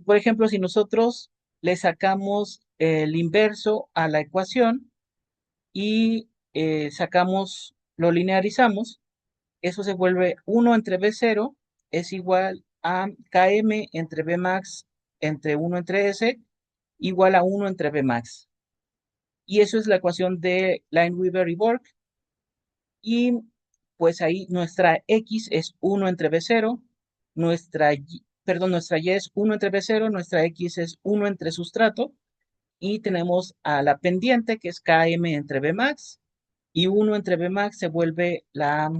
Por ejemplo, si nosotros le sacamos el inverso a la ecuación y lo linearizamos, eso se vuelve 1 entre B0 es igual a Km entre Bmax entre 1 entre S igual a 1 entre Bmax. Y eso es la ecuación de Lineweaver y Borg. Y pues ahí nuestra X es 1 entre B0, nuestra Y es 1 entre B0, nuestra X es 1 entre sustrato, y tenemos a la pendiente que es Km entre Bmax, y 1 entre Bmax se vuelve la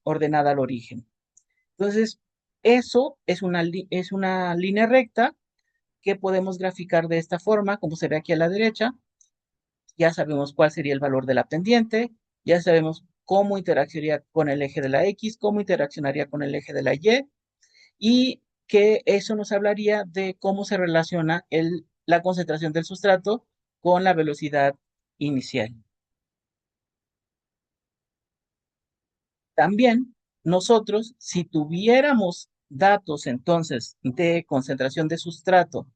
ordenada al origen. Entonces, eso es una línea recta que podemos graficar de esta forma, como se ve aquí a la derecha. Ya sabemos cuál sería el valor de la pendiente, ya sabemos cómo interaccionaría con el eje de la X, cómo interaccionaría con el eje de la y que eso nos hablaría de cómo se relaciona la concentración del sustrato con la velocidad inicial. También nosotros, si tuviéramos datos entonces de concentración de sustrato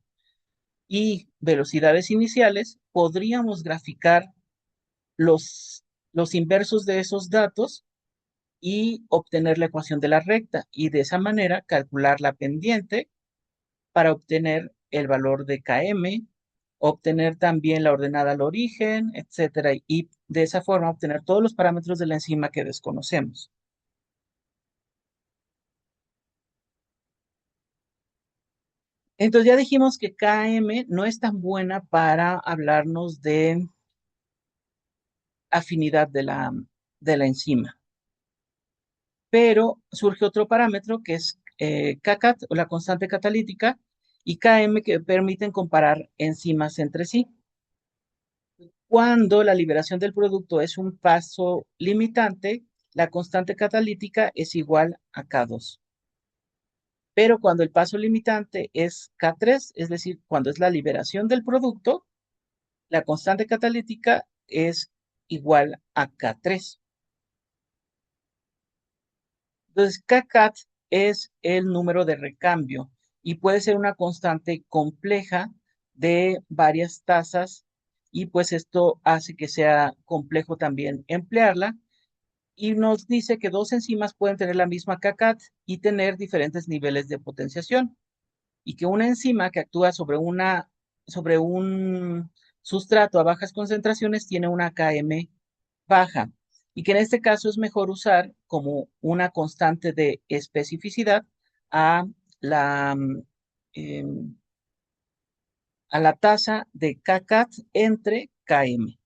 y velocidades iniciales, podríamos graficar los, los inversos de esos datos y obtener la ecuación de la recta y de esa manera calcular la pendiente para obtener el valor de Km, obtener también la ordenada al origen, etcétera, y de esa forma obtener todos los parámetros de la enzima que desconocemos. Entonces ya dijimos que Km no es tan buena para hablarnos de afinidad de la enzima, pero surge otro parámetro que es Kcat o la constante catalítica y Km que permiten comparar enzimas entre sí. Cuando la liberación del producto es un paso limitante, la constante catalítica es igual a K2. Pero cuando el paso limitante es K3, es decir, cuando es la liberación del producto, la constante catalítica es igual a K3. Entonces, Kcat es el número de recambio y puede ser una constante compleja de varias tasas y pues esto hace que sea complejo también emplearla y nos dice que dos enzimas pueden tener la misma Kcat y tener diferentes niveles de potenciación y que una enzima que actúa sobre un sustrato a bajas concentraciones tiene una Km baja y que en este caso es mejor usar como una constante de especificidad a la, em, a la tasa de Kcat entre Km.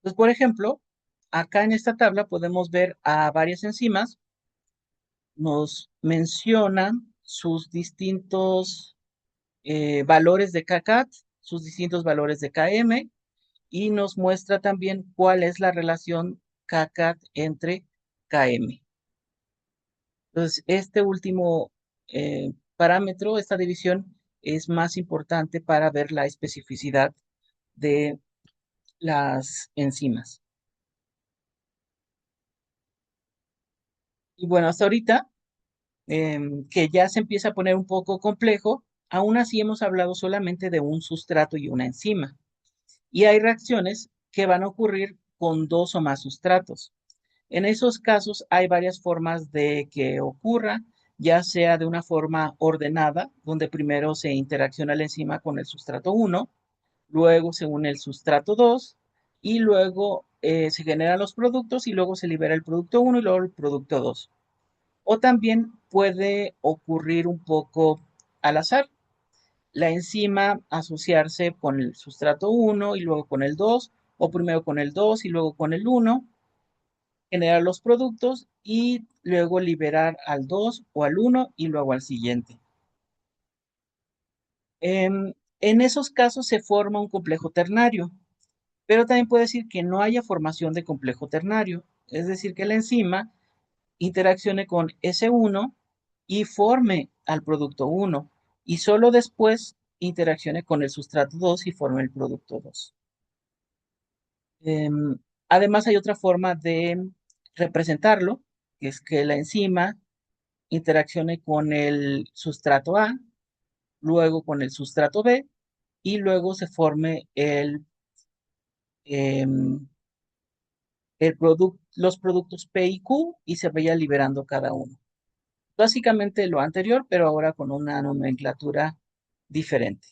Entonces, por ejemplo, acá en esta tabla podemos ver a varias enzimas, nos mencionan sus distintos valores de Kcat, sus distintos valores de Km, y nos muestra también cuál es la relación Kcat entre Km. Entonces, este último parámetro, esta división, es más importante para ver la especificidad de las enzimas. Y bueno, hasta ahorita, que ya se empieza a poner un poco complejo, aún así hemos hablado solamente de un sustrato y una enzima. Y hay reacciones que van a ocurrir con dos o más sustratos. En esos casos hay varias formas de que ocurra, ya sea de una forma ordenada, donde primero se interacciona la enzima con el sustrato 1, luego se une el sustrato 2 y luego se generan los productos y luego se libera el producto uno y luego el producto 2. O también puede ocurrir un poco al azar. La enzima asociarse con el sustrato uno y luego con el 2, o primero con el 2 y luego con el uno, generar los productos y luego liberar al 2 o al uno y luego al siguiente. En esos casos se forma un complejo ternario, pero también puede decir que no haya formación de complejo ternario, es decir, que la enzima interaccione con S1 y forme al producto uno y solo después interaccione con el sustrato 2 y forme el producto 2. Em, Además, hay otra forma de representarlo, que es que la enzima interaccione con el sustrato A, luego con el sustrato B y luego se forme em, los productos P y Q y se vaya liberando cada uno. Básicamente lo anterior, pero ahora con una nomenclatura diferente.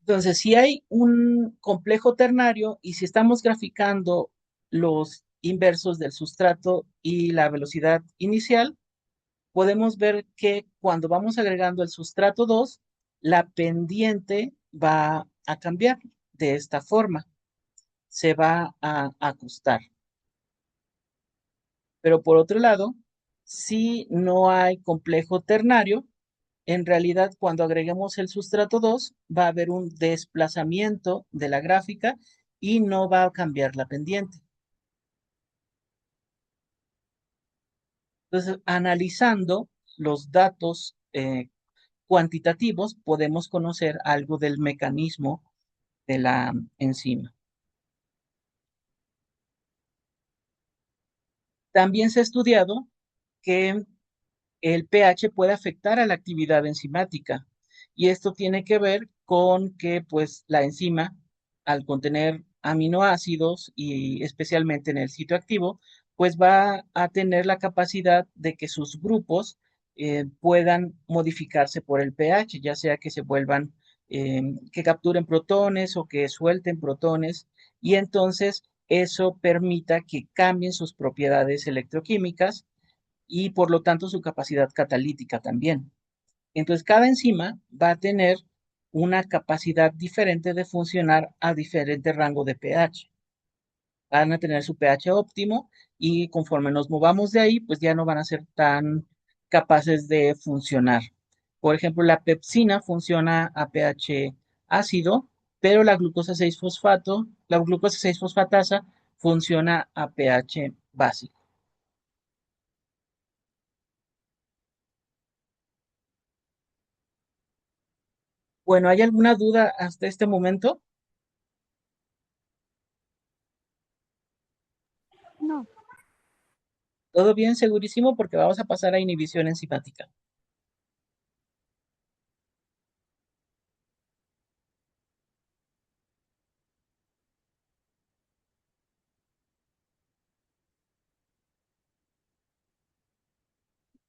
Entonces, si hay un complejo ternario y si estamos graficando los inversos del sustrato y la velocidad inicial, podemos ver que cuando vamos agregando el sustrato 2, la pendiente va a cambiar de esta forma, se va a ajustar. Pero por otro lado, si no hay complejo ternario, en realidad cuando agreguemos el sustrato 2 va a haber un desplazamiento de la gráfica y no va a cambiar la pendiente. Entonces, analizando los datos cuantitativos, podemos conocer algo del mecanismo de la enzima. También se ha estudiado que el pH puede afectar a la actividad enzimática y esto tiene que ver con que pues la enzima al contener aminoácidos y especialmente en el sitio activo pues va a tener la capacidad de que sus grupos puedan modificarse por el pH, ya sea que se vuelvan que capturen protones o que suelten protones y entonces eso permita que cambien sus propiedades electroquímicas y por lo tanto su capacidad catalítica también. Entonces, cada enzima va a tener una capacidad diferente de funcionar a diferente rango de pH. Van a tener su pH óptimo y conforme nos movamos de ahí, pues ya no van a ser tan capaces de funcionar. Por ejemplo, la pepsina funciona a pH ácido, pero la glucosa 6-fosfatasa funciona a pH básico. Bueno, ¿hay alguna duda hasta este momento? No, Todo bien, segurísimo, porque vamos a pasar a inhibición enzimática.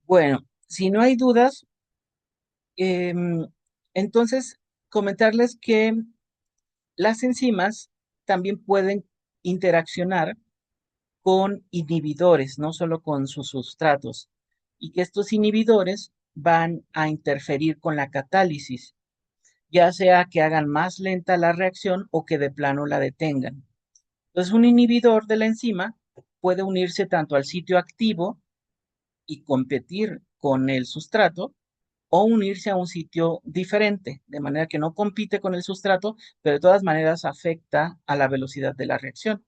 Bueno, si no hay dudas, entonces comentarles que las enzimas también pueden interaccionar con inhibidores, no solo con sus sustratos, y que estos inhibidores van a interferir con la catálisis, ya sea que hagan más lenta la reacción o que de plano la detengan. Entonces, un inhibidor de la enzima puede unirse tanto al sitio activo y competir con el sustrato o unirse a un sitio diferente, de manera que no compite con el sustrato, pero de todas maneras afecta a la velocidad de la reacción.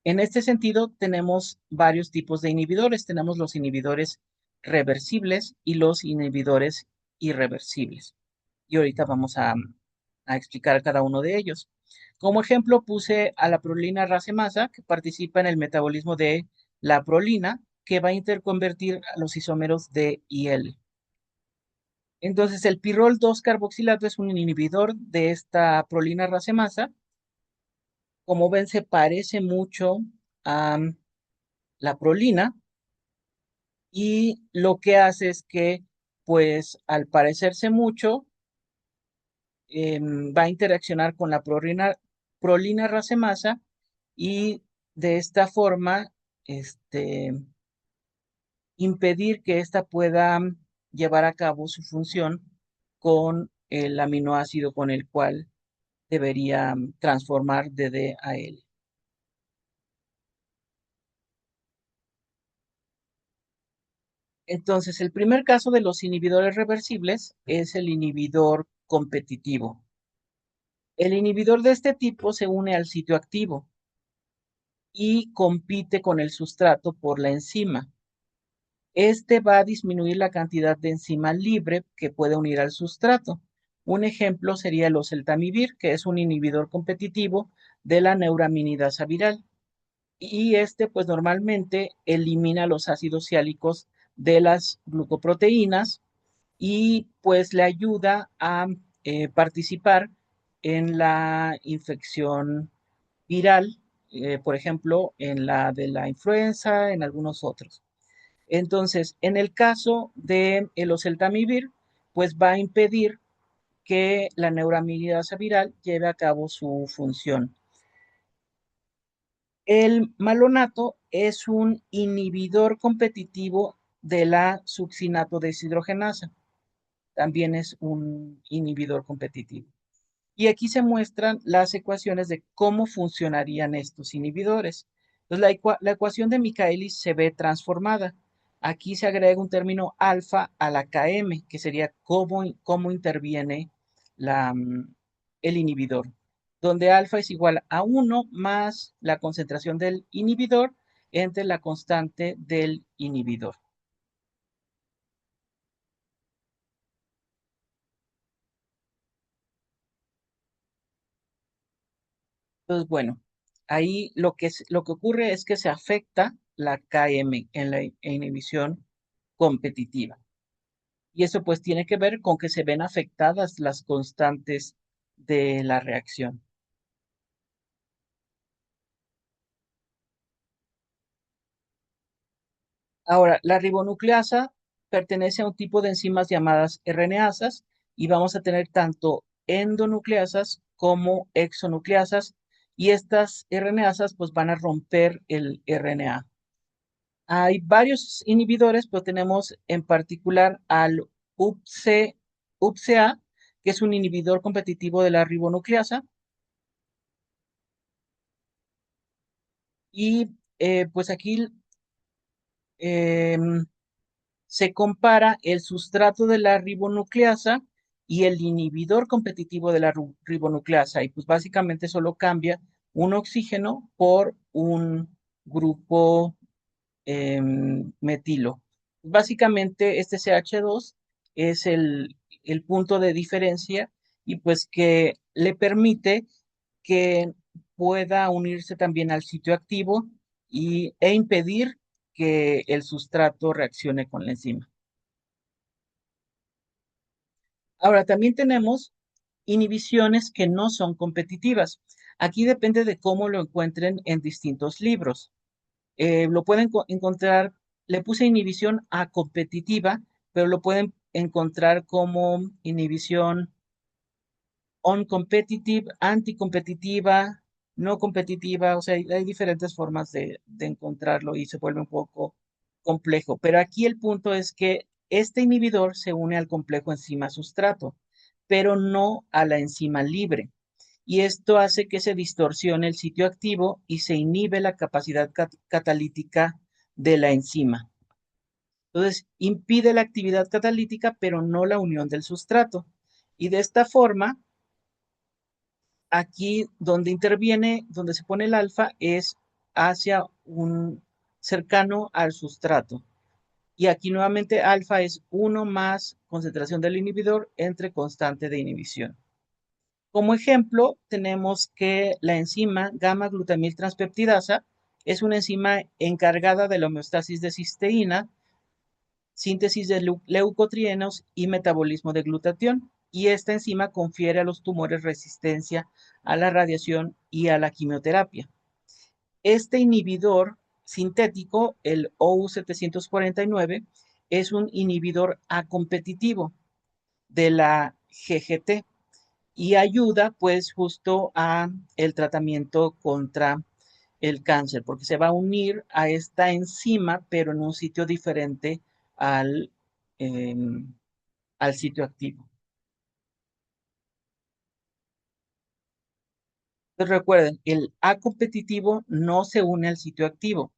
En este sentido, tenemos varios tipos de inhibidores. Tenemos los inhibidores reversibles y los inhibidores irreversibles. Y ahorita vamos a explicar cada uno de ellos. Como ejemplo, puse a la prolina racemasa, que participa en el metabolismo de la prolina, que va a interconvertir a los isómeros D y L. Entonces, el pirrol 2 carboxilato es un inhibidor de esta prolina racemasa. Como ven, se parece mucho a la prolina y lo que hace es que, pues, al parecerse mucho, va a interaccionar con la prolina racemasa y de esta forma impedir que ésta pueda llevar a cabo su función con el aminoácido con el cual debería transformar de D a L. Entonces, el primer caso de los inhibidores reversibles es el inhibidor competitivo. El inhibidor de este tipo se une al sitio activo y compite con el sustrato por la enzima. Este va a disminuir la cantidad de enzima libre que puede unir al sustrato. Un ejemplo sería el oseltamivir, que es un inhibidor competitivo de la neuraminidasa viral. Y pues normalmente elimina los ácidos siálicos de las glucoproteínas y pues le ayuda a participar en la infección viral, por ejemplo, en la de la influenza, en algunos otros. Entonces, en el caso de el oseltamivir, pues va a impedir que la neuraminidasa viral lleve a cabo su función. El malonato es un inhibidor competitivo de la succinato deshidrogenasa. También es un inhibidor competitivo. Y aquí se muestran las ecuaciones de cómo funcionarían estos inhibidores. Entonces, la ecuación de Michaelis se ve transformada. Aquí se agrega un término alfa a la Km, que sería cómo interviene el inhibidor, donde alfa es igual a 1 más la concentración del inhibidor entre la constante del inhibidor. Entonces, bueno, ahí lo que ocurre es que se afecta la Km en la inhibición competitiva. Y eso pues tiene que ver con que se ven afectadas las constantes de la reacción. Ahora, la ribonucleasa pertenece a un tipo de enzimas llamadas RNasas y vamos a tener tanto endonucleasas como exonucleasas y estas RNasas pues van a romper el RNA. Hay varios inhibidores, pero tenemos en particular al UPCA, que es un inhibidor competitivo de la ribonucleasa. Y pues aquí em, se compara el sustrato de la ribonucleasa y el inhibidor competitivo de la ribonucleasa. Y pues básicamente solo cambia un oxígeno por un grupo metilo. Básicamente, este CH2 es el punto de diferencia y pues que le permite que pueda unirse también al sitio activo e impedir que el sustrato reaccione con la enzima. Ahora, también tenemos inhibiciones que no son competitivas. Aquí depende de cómo lo encuentren en distintos libros. Lo pueden encontrar, le puse inhibición a competitiva, pero lo pueden encontrar como inhibición on-competitive, anticompetitiva, no competitiva, o sea, hay diferentes formas de encontrarlo y se vuelve un poco complejo. Pero aquí el punto es que este inhibidor se une al complejo enzima-sustrato, pero no a la enzima libre y esto hace que se distorsione el sitio activo y se inhibe la capacidad catalítica de la enzima. Entonces, impide la actividad catalítica, pero no la unión del sustrato. Y de esta forma, aquí donde interviene, donde se pone el alfa, es hacia un cercano al sustrato. Y aquí nuevamente alfa es 1 más concentración del inhibidor entre constante de inhibición. Como ejemplo, tenemos que la enzima gamma-glutamil transpeptidasa es una enzima encargada de la homeostasis de cisteína, síntesis de leucotrienos y metabolismo de glutatión. Y esta enzima confiere a los tumores resistencia a la radiación y a la quimioterapia. Este inhibidor sintético, el OU749, es un inhibidor acompetitivo de la GGT y ayuda pues justo a el tratamiento contra el cáncer, porque se va a unir a esta enzima, pero en un sitio diferente al, em, al sitio activo. Entonces recuerden, el A competitivo no se une al sitio activo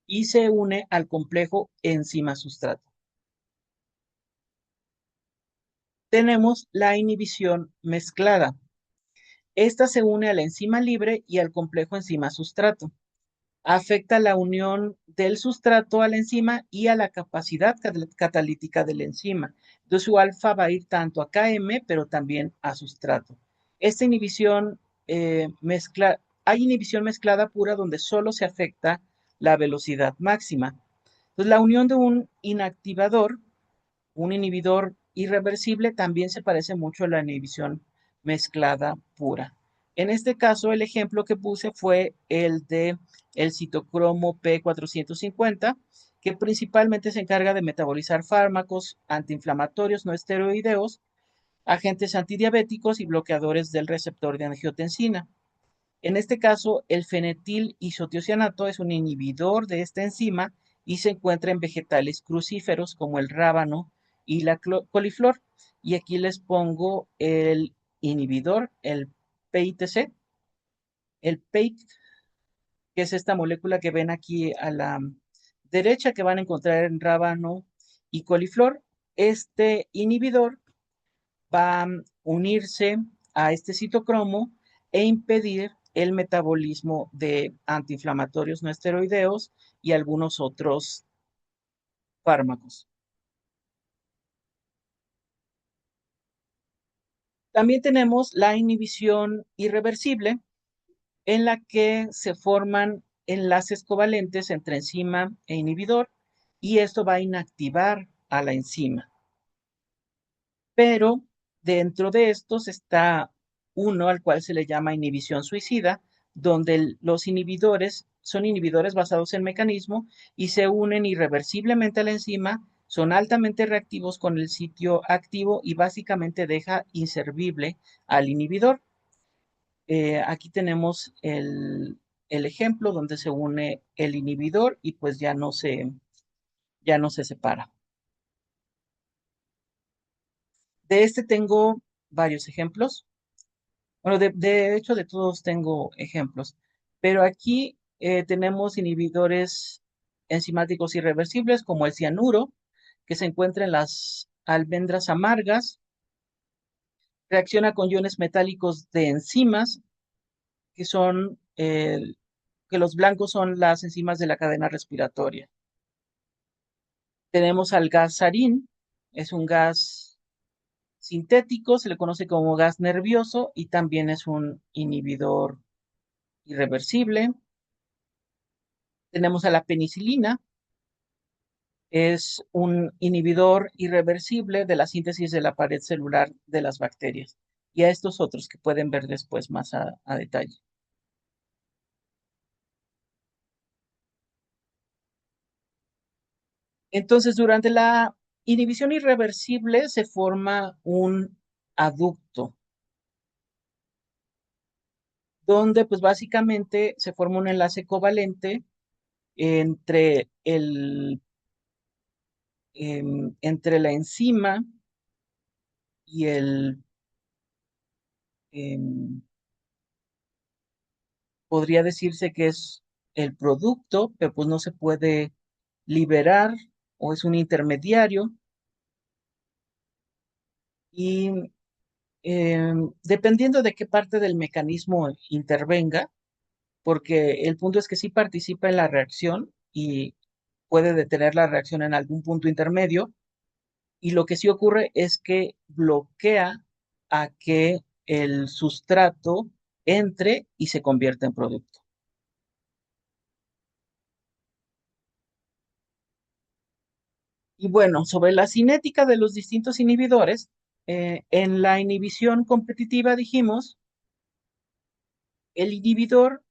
y se une al complejo enzima-sustrato. Tenemos la inhibición mezclada. Esta se une a la enzima libre y al complejo enzima-sustrato. Afecta la unión del sustrato a la enzima y a la capacidad catalítica de la enzima. Entonces su alfa va a ir tanto a Km, pero también a sustrato. Esta inhibición hay inhibición mezclada pura donde solo se afecta la velocidad máxima. Entonces la unión de un inhibidor irreversible, también se parece mucho a la inhibición mezclada pura. En este caso, el ejemplo que puse fue el de el citocromo P450, que principalmente se encarga de metabolizar fármacos antiinflamatorios no esteroideos, agentes antidiabéticos y bloqueadores del receptor de angiotensina. En este caso, el fenetil isotiocianato es un inhibidor de esta enzima y se encuentra en vegetales crucíferos como el rábano y la coliflor. Y aquí les pongo el inhibidor, el PITC, el PEIT, que es esta molécula que ven aquí a la derecha que van a encontrar en rábano y coliflor. Este inhibidor va a unirse a este citocromo e impedir el metabolismo de antiinflamatorios no esteroideos y algunos otros fármacos. También tenemos la inhibición irreversible, en la que se forman enlaces covalentes entre enzima e inhibidor, y esto va a inactivar a la enzima. Pero dentro de estos está uno al cual se le llama inhibición suicida, donde los inhibidores son inhibidores basados en mecanismo y se unen irreversiblemente a la enzima, son altamente reactivos con el sitio activo y básicamente deja inservible al inhibidor. Aquí tenemos el ejemplo donde se une el inhibidor y pues ya no se separa. De este tengo varios ejemplos. Bueno, de hecho, de todos tengo ejemplos, pero aquí tenemos inhibidores enzimáticos irreversibles como el cianuro, que se encuentra en las almendras amargas, reacciona con iones metálicos de enzimas, que son, que los blancos son las enzimas de la cadena respiratoria. Tenemos al gas sarín, es un gas sintético, se le conoce como gas nervioso y también es un inhibidor irreversible. Tenemos a la penicilina, es un inhibidor irreversible de la síntesis de la pared celular de las bacterias. Y a estos otros que pueden ver después más a detalle. Entonces, durante la inhibición irreversible se forma un aducto, donde pues básicamente se forma un enlace covalente entre entre la enzima y em, podría decirse que es el producto, pero pues no se puede liberar o es un intermediario y dependiendo de qué parte del mecanismo intervenga, porque el punto es que sí participa en la reacción y puede detener la reacción en algún punto intermedio, y lo que sí ocurre es que bloquea a que el sustrato entre y se convierta en producto. Y bueno, sobre la cinética de los distintos inhibidores, en la inhibición competitiva dijimos, el inhibidor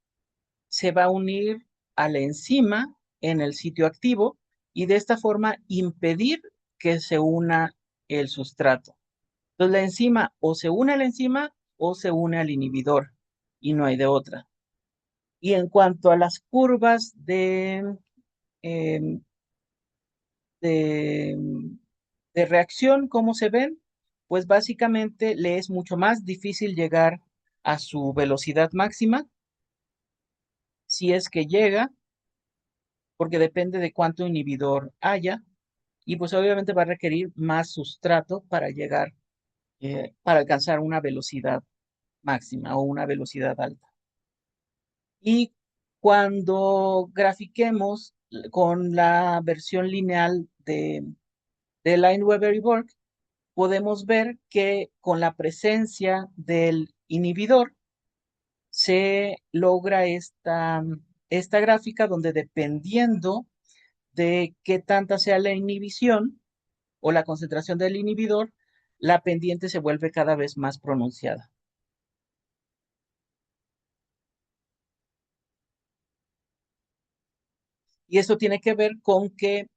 se va a unir a la enzima en el sitio activo y de esta forma impedir que se una el sustrato. Entonces la enzima o se une a la enzima o se une al inhibidor y no hay de otra. Y en cuanto a las curvas em, de, de reacción, ¿cómo se ven? Pues básicamente le es mucho más difícil llegar a su velocidad máxima, si es que llega, porque depende de cuánto inhibidor haya, y pues obviamente va a requerir más sustrato para llegar, para alcanzar una velocidad máxima o una velocidad alta. Y cuando grafiquemos con la versión lineal de Lineweaver y Borg, podemos ver que con la presencia del inhibidor se logra esta gráfica donde dependiendo de qué tanta sea la inhibición o la concentración del inhibidor, la pendiente se vuelve cada vez más pronunciada. Y esto tiene que ver con que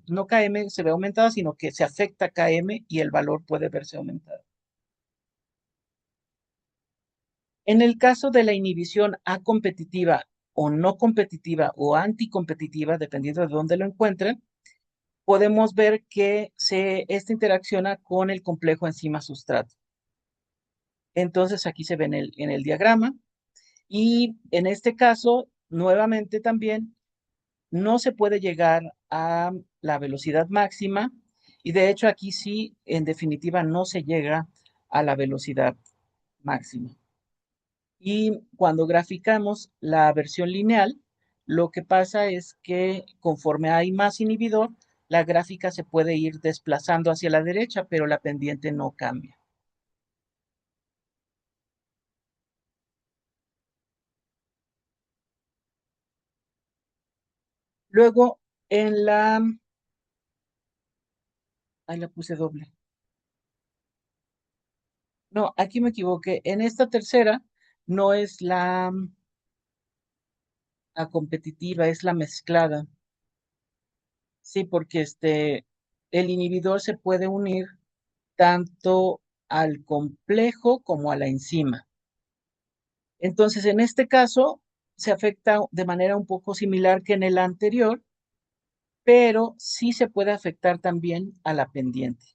no KM se ve aumentada, sino que se afecta KM y el valor puede verse aumentado. En el caso de la inhibición A competitiva o no competitiva o anticompetitiva, dependiendo de dónde lo encuentren, podemos ver que esta interacciona con el complejo enzima-sustrato. Entonces aquí se ve en el diagrama y en este caso, nuevamente también, no se puede llegar a la velocidad máxima y de hecho aquí sí, en definitiva, no se llega a la velocidad máxima. Y cuando graficamos la versión lineal, lo que pasa es que conforme hay más inhibidor, la gráfica se puede ir desplazando hacia la derecha, pero la pendiente no cambia. Luego, ahí la puse doble. No, aquí me equivoqué. En esta tercera no es la competitiva, es la mezclada. Sí, porque el inhibidor se puede unir tanto al complejo como a la enzima. Entonces, en este caso, se afecta de manera un poco similar que en el anterior, pero sí se puede afectar también a la pendiente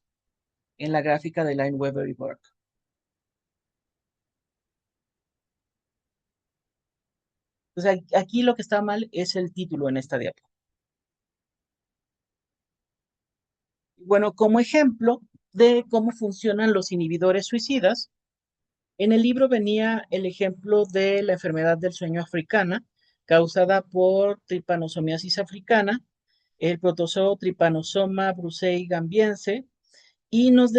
en la gráfica de Lineweaver y Borg. Entonces, aquí lo que está mal es el título en esta diapositiva. Bueno, como ejemplo de cómo funcionan los inhibidores suicidas, en el libro venía el ejemplo de la enfermedad del sueño africana, causada por tripanosomiasis africana, el protozoo Trypanosoma brucei gambiense, y nos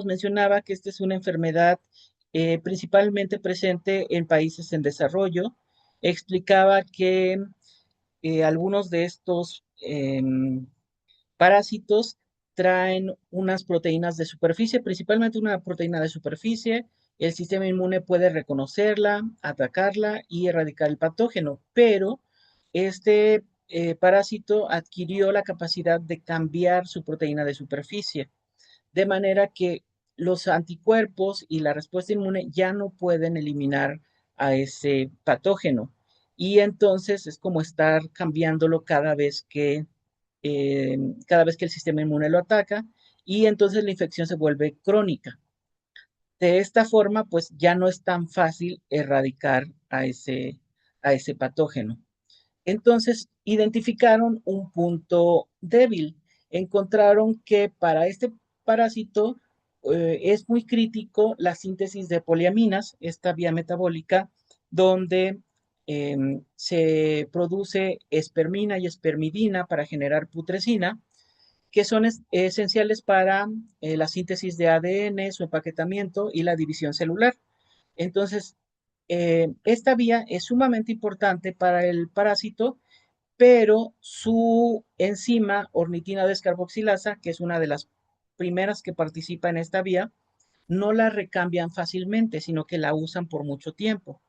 mencionaba que esta es una enfermedad principalmente presente en países en desarrollo. Explicaba que algunos de estos parásitos traen unas proteínas de superficie, principalmente una proteína de superficie. El sistema inmune puede reconocerla, atacarla y erradicar el patógeno, pero este parásito adquirió la capacidad de cambiar su proteína de superficie, de manera que los anticuerpos y la respuesta inmune ya no pueden eliminar a ese patógeno. Y entonces es como estar cambiándolo cada vez que el sistema inmune lo ataca y entonces la infección se vuelve crónica. De esta forma, pues ya no es tan fácil erradicar a ese patógeno. Entonces, identificaron un punto débil. Encontraron que para este parásito es muy crítico la síntesis de poliaminas, esta vía metabólica, donde se produce espermina y espermidina para generar putrescina, que son esenciales para la síntesis de ADN, su empaquetamiento y la división celular. Entonces, esta vía es sumamente importante para el parásito, pero su enzima ornitina descarboxilasa, que es una de las primeras que participa en esta vía, no la recambian fácilmente, sino que la usan por mucho tiempo.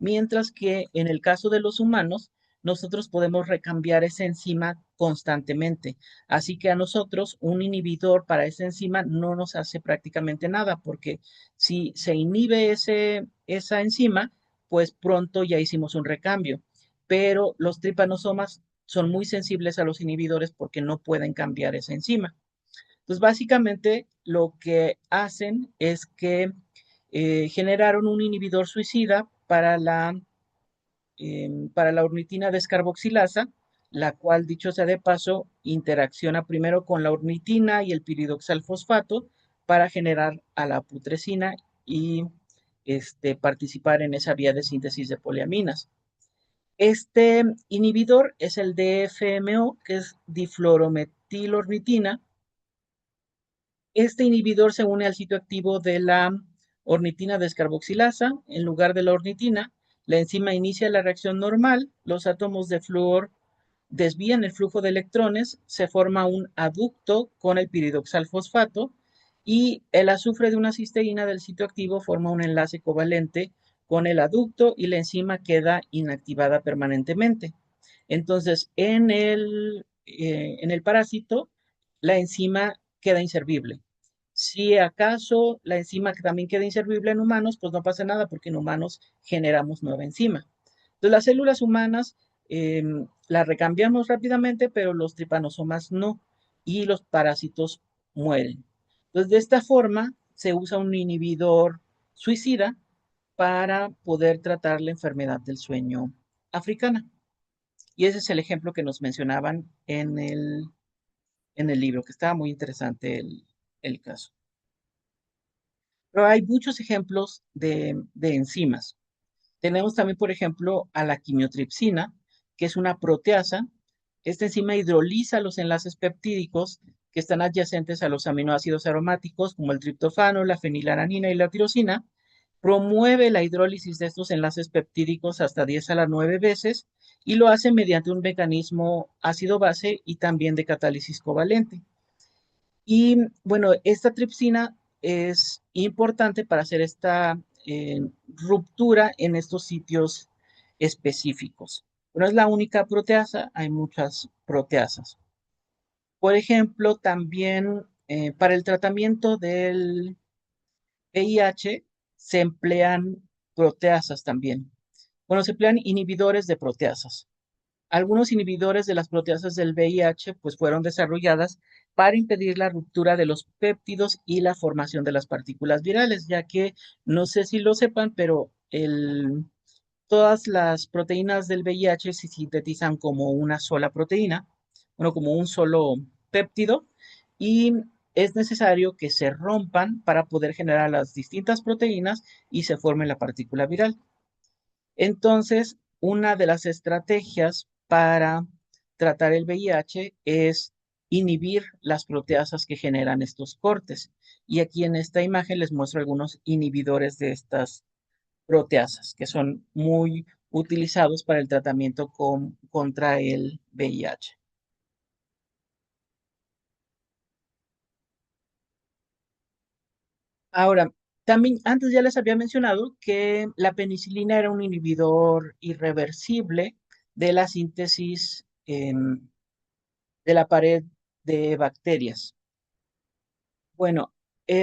Mientras que en el caso de los humanos, nosotros podemos recambiar esa enzima constantemente. Así que a nosotros un inhibidor para esa enzima no nos hace prácticamente nada, porque si se inhibe esa enzima, pues pronto ya hicimos un recambio. Pero los tripanosomas son muy sensibles a los inhibidores porque no pueden cambiar esa enzima. Entonces, básicamente lo que hacen es que generaron un inhibidor suicida para la ornitina descarboxilasa, la cual, dicho sea de paso, interacciona primero con la ornitina y el piridoxalfosfato para generar a la putrescina y participar en esa vía de síntesis de poliaminas. Este inhibidor es el DFMO, que es difluorometilornitina. Este inhibidor se une al sitio activo de la ornitina descarboxilasa en lugar de la ornitina. La enzima inicia la reacción normal, los átomos de flúor desvían el flujo de electrones, se forma un aducto con el piridoxalfosfato y el azufre de una cisteína del sitio activo forma un enlace covalente con el aducto y la enzima queda inactivada permanentemente. Entonces, en el parásito, la enzima queda inservible. Si acaso la enzima que también queda inservible en humanos, pues no pasa nada porque en humanos generamos nueva enzima. Entonces, las células humanas eh, las recambiamos rápidamente, pero los tripanosomas no, y los parásitos mueren. Entonces, de esta forma, se usa un inhibidor suicida para poder tratar la enfermedad del sueño africana. Y ese es el ejemplo que nos mencionaban en el libro, que estaba muy interesante el caso. Pero hay muchos ejemplos de enzimas. Tenemos también, por ejemplo, a la quimiotripsina, que es una proteasa. Esta enzima hidroliza los enlaces peptídicos que están adyacentes a los aminoácidos aromáticos, como el triptofano, la fenilalanina y la tirosina. Promueve la hidrólisis de estos enlaces peptídicos hasta 10 a la 9 veces y lo hace mediante un mecanismo ácido-base y también de catálisis covalente. Y bueno, esta tripsina es importante para hacer esta ruptura en estos sitios específicos. No es la única proteasa, hay muchas proteasas. Por ejemplo, también para el tratamiento del VIH se emplean proteasas también. Bueno, se emplean inhibidores de proteasas. Algunos inhibidores de las proteasas del VIH pues fueron desarrolladas para impedir la ruptura de los péptidos y la formación de las partículas virales, ya que no sé si lo sepan, pero todas las proteínas del VIH se sintetizan como una sola proteína, bueno, como un solo péptido, y es necesario que se rompan para poder generar las distintas proteínas y se forme la partícula viral. Entonces, una de las estrategias para tratar el VIH es inhibir las proteasas que generan estos cortes. Y aquí en esta imagen les muestro algunos inhibidores de estas proteasas que son muy utilizados para el tratamiento contra el VIH. Ahora, también antes ya les había mencionado que la penicilina era un inhibidor irreversible de la síntesis de la pared de bacterias. Bueno,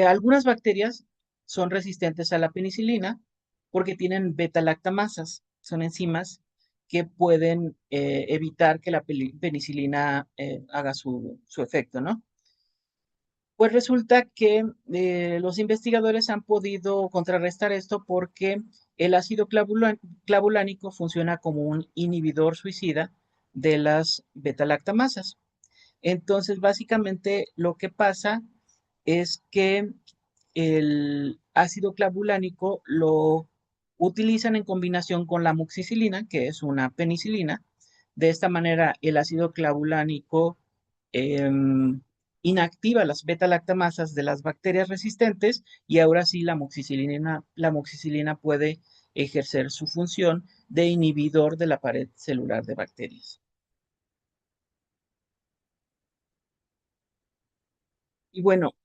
algunas bacterias son resistentes a la penicilina porque tienen beta-lactamasas, son enzimas que pueden evitar que la penicilina haga su efecto, ¿no? Pues resulta que los investigadores han podido contrarrestar esto porque el ácido clavulánico funciona como un inhibidor suicida de las beta-lactamasas. Entonces, básicamente lo que pasa es que el ácido clavulánico lo utilizan en combinación con la amoxicilina, que es una penicilina. De esta manera, el ácido clavulánico inactiva las beta-lactamasas de las bacterias resistentes y ahora sí la amoxicilina puede ejercer su función de inhibidor de la pared celular de bacterias. Y bueno,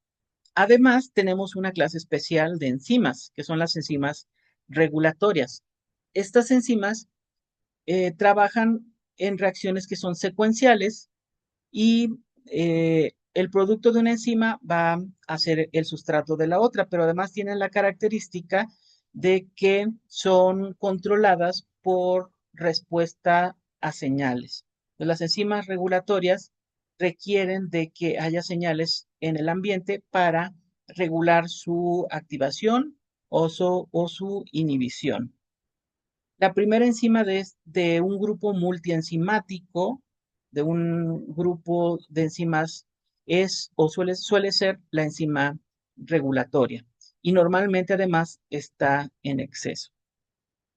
además, tenemos una clase especial de enzimas, que son las enzimas regulatorias. Estas enzimas trabajan en reacciones que son secuenciales y el producto de una enzima va a ser el sustrato de la otra, pero además tienen la característica de que son controladas por respuesta a señales. Las enzimas regulatorias requieren de que haya señales en el ambiente para regular su activación o su inhibición. La primera enzima de un grupo multienzimático, de un grupo de enzimas, es o suele ser la enzima regulatoria y normalmente además está en exceso.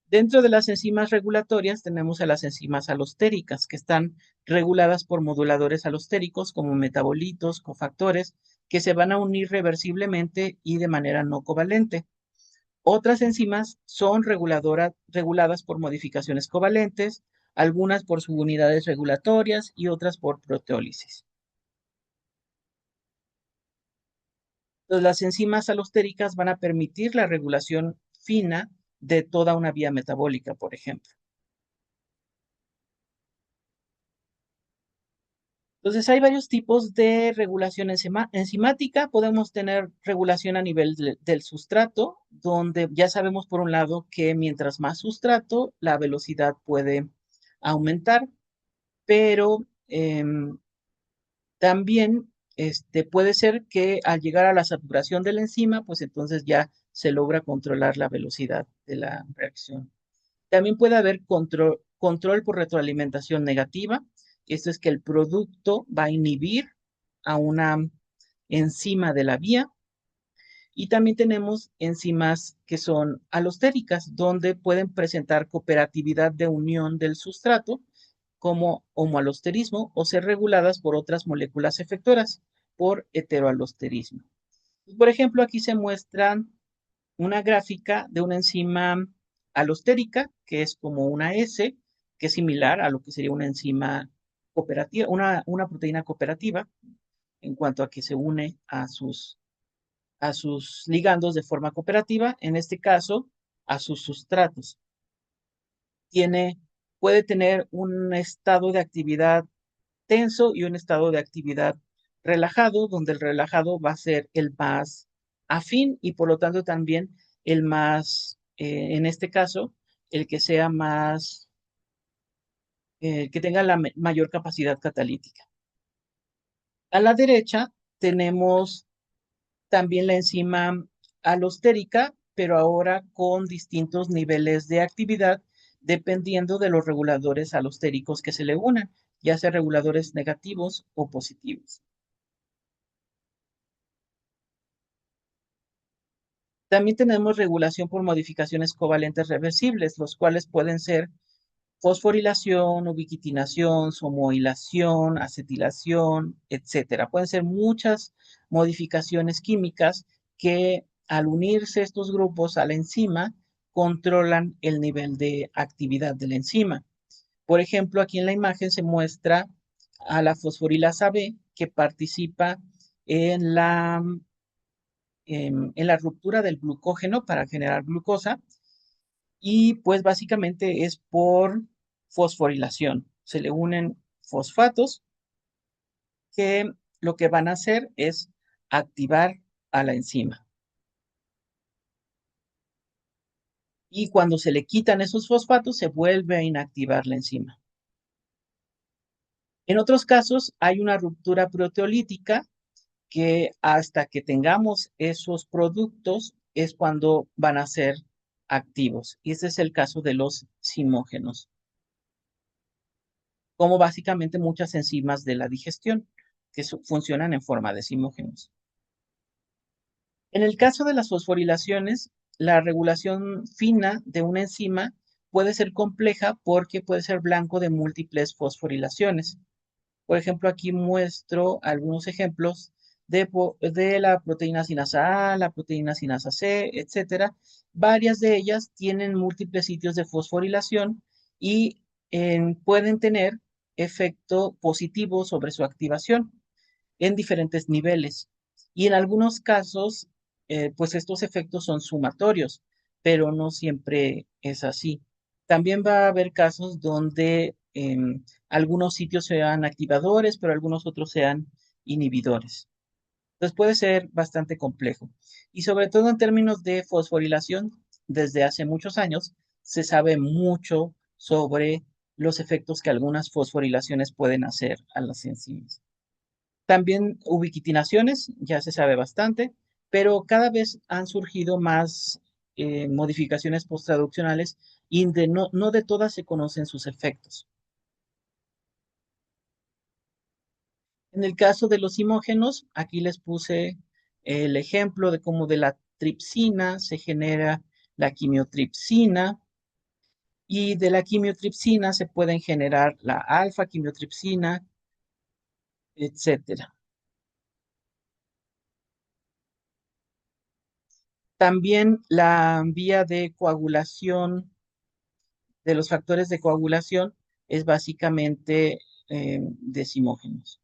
Dentro de las enzimas regulatorias tenemos a las enzimas alostéricas, que están reguladas por moduladores alostéricos como metabolitos, cofactores, que se van a unir reversiblemente y de manera no covalente. Otras enzimas son reguladas por modificaciones covalentes, algunas por subunidades regulatorias y otras por proteólisis. Entonces, las enzimas alostéricas van a permitir la regulación fina de toda una vía metabólica, por ejemplo. Entonces, hay varios tipos de regulación enzimática. Podemos tener regulación a nivel del sustrato, donde ya sabemos por un lado que mientras más sustrato, la velocidad puede aumentar, pero también puede ser que al llegar a la saturación de la enzima, pues entonces ya se logra controlar la velocidad de la reacción. También puede haber control por retroalimentación negativa. Esto es que el producto va a inhibir a una enzima de la vía. Y también tenemos enzimas que son alostéricas, donde pueden presentar cooperatividad de unión del sustrato, como homoalosterismo, o ser reguladas por otras moléculas efectoras, por heteroalosterismo. Por ejemplo, aquí se muestra una gráfica de una enzima alostérica, que es como una S, que es similar a lo que sería una enzima cooperativa, una proteína cooperativa, en cuanto a que se une a sus ligandos de forma cooperativa, en este caso, a sus sustratos. Puede tener un estado de actividad tenso y un estado de actividad relajado, donde el relajado va a ser el más afín y por lo tanto también el más, en este caso, el que sea más, que tenga la mayor capacidad catalítica. A la derecha tenemos también la enzima alostérica, pero ahora con distintos niveles de actividad dependiendo de los reguladores alostéricos que se le unan, ya sea reguladores negativos o positivos. También tenemos regulación por modificaciones covalentes reversibles, los cuales pueden ser fosforilación, ubiquitinación, somoilación, acetilación, etcétera. Pueden ser muchas modificaciones químicas que al unirse estos grupos a la enzima controlan el nivel de actividad de la enzima. Por ejemplo, aquí en la imagen se muestra a la fosforilasa B que participa en en la ruptura del glucógeno para generar glucosa y pues básicamente es por fosforilación. Se le unen fosfatos que lo que van a hacer es activar a la enzima. Y cuando se le quitan esos fosfatos, se vuelve a inactivar la enzima. En otros casos, hay una ruptura proteolítica que hasta que tengamos esos productos es cuando van a ser activos. Y ese es el caso de los simógenos, como básicamente muchas enzimas de la digestión que funcionan en forma de simógenos. En el caso de las fosforilaciones, la regulación fina de una enzima puede ser compleja porque puede ser blanco de múltiples fosforilaciones. Por ejemplo, aquí muestro algunos ejemplos de la proteína sinasa A, la proteína sinasa C, etcétera. Varias de ellas tienen múltiples sitios de fosforilación y pueden tener efecto positivo sobre su activación en diferentes niveles. Y en algunos casos, pues estos efectos son sumatorios, pero no siempre es así. También va a haber casos donde algunos sitios sean activadores, pero algunos otros sean inhibidores. Entonces puede ser bastante complejo. Y sobre todo en términos de fosforilación, desde hace muchos años se sabe mucho sobre los efectos que algunas fosforilaciones pueden hacer a las enzimas. También ubiquitinaciones, ya se sabe bastante, pero cada vez han surgido más modificaciones posttraduccionales y no de todas se conocen sus efectos. En el caso de los imógenos, aquí les puse el ejemplo de cómo de la tripsina se genera la quimiotripsina y de la quimiotripsina se pueden generar la alfa quimiotripsina, etcétera. También la vía de coagulación de los factores de coagulación es básicamente decimógenos.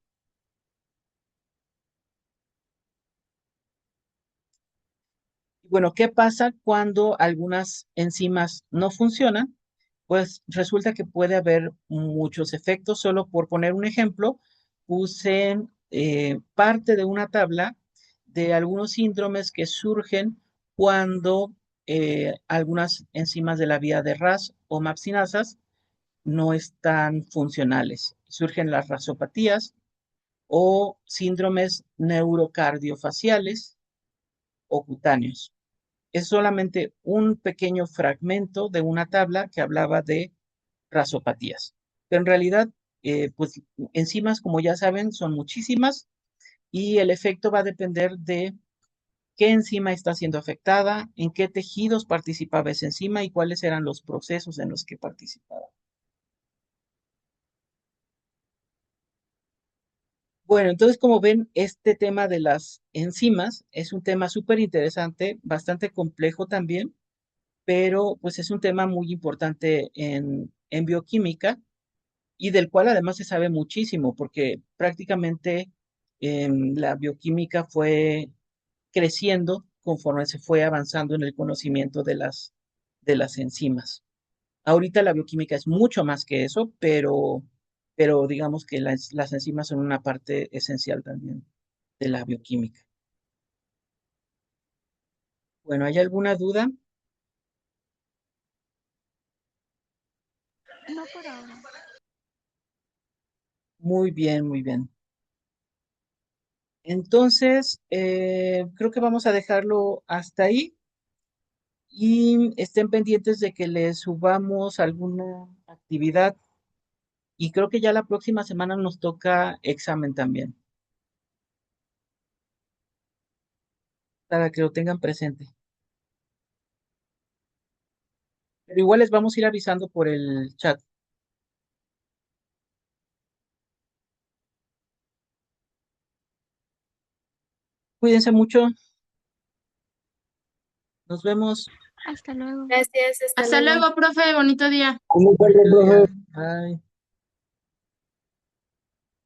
Bueno, ¿qué pasa cuando algunas enzimas no funcionan? Pues resulta que puede haber muchos efectos. Solo por poner un ejemplo, puse parte de una tabla de algunos síndromes que surgen cuando algunas enzimas de la vía de RAS o MAPSinasas no están funcionales. Surgen las rasopatías o síndromes neurocardiofaciales o cutáneos. Es solamente un pequeño fragmento de una tabla que hablaba de rasopatías. Pero en realidad, pues enzimas, como ya saben, son muchísimas y el efecto va a depender de qué enzima está siendo afectada, en qué tejidos participaba esa enzima y cuáles eran los procesos en los que participaba. Bueno, entonces como ven, este tema de las enzimas es un tema súper interesante, bastante complejo también, pero pues es un tema muy importante en bioquímica y del cual además se sabe muchísimo, porque prácticamente la bioquímica fue creciendo conforme se fue avanzando en el conocimiento de las enzimas. Ahorita la bioquímica es mucho más que eso, pero digamos que las enzimas son una parte esencial también de la bioquímica. Bueno, ¿hay alguna duda? No por ahora. Muy bien, muy bien. Entonces, creo que vamos a dejarlo hasta ahí y estén pendientes de que les subamos alguna actividad y creo que ya la próxima semana nos toca examen también, para que lo tengan presente. Pero igual les vamos a ir avisando por el chat. Cuídense mucho, nos vemos. Hasta luego. Gracias, hasta luego, profe, bonito día. Buen día. Bye.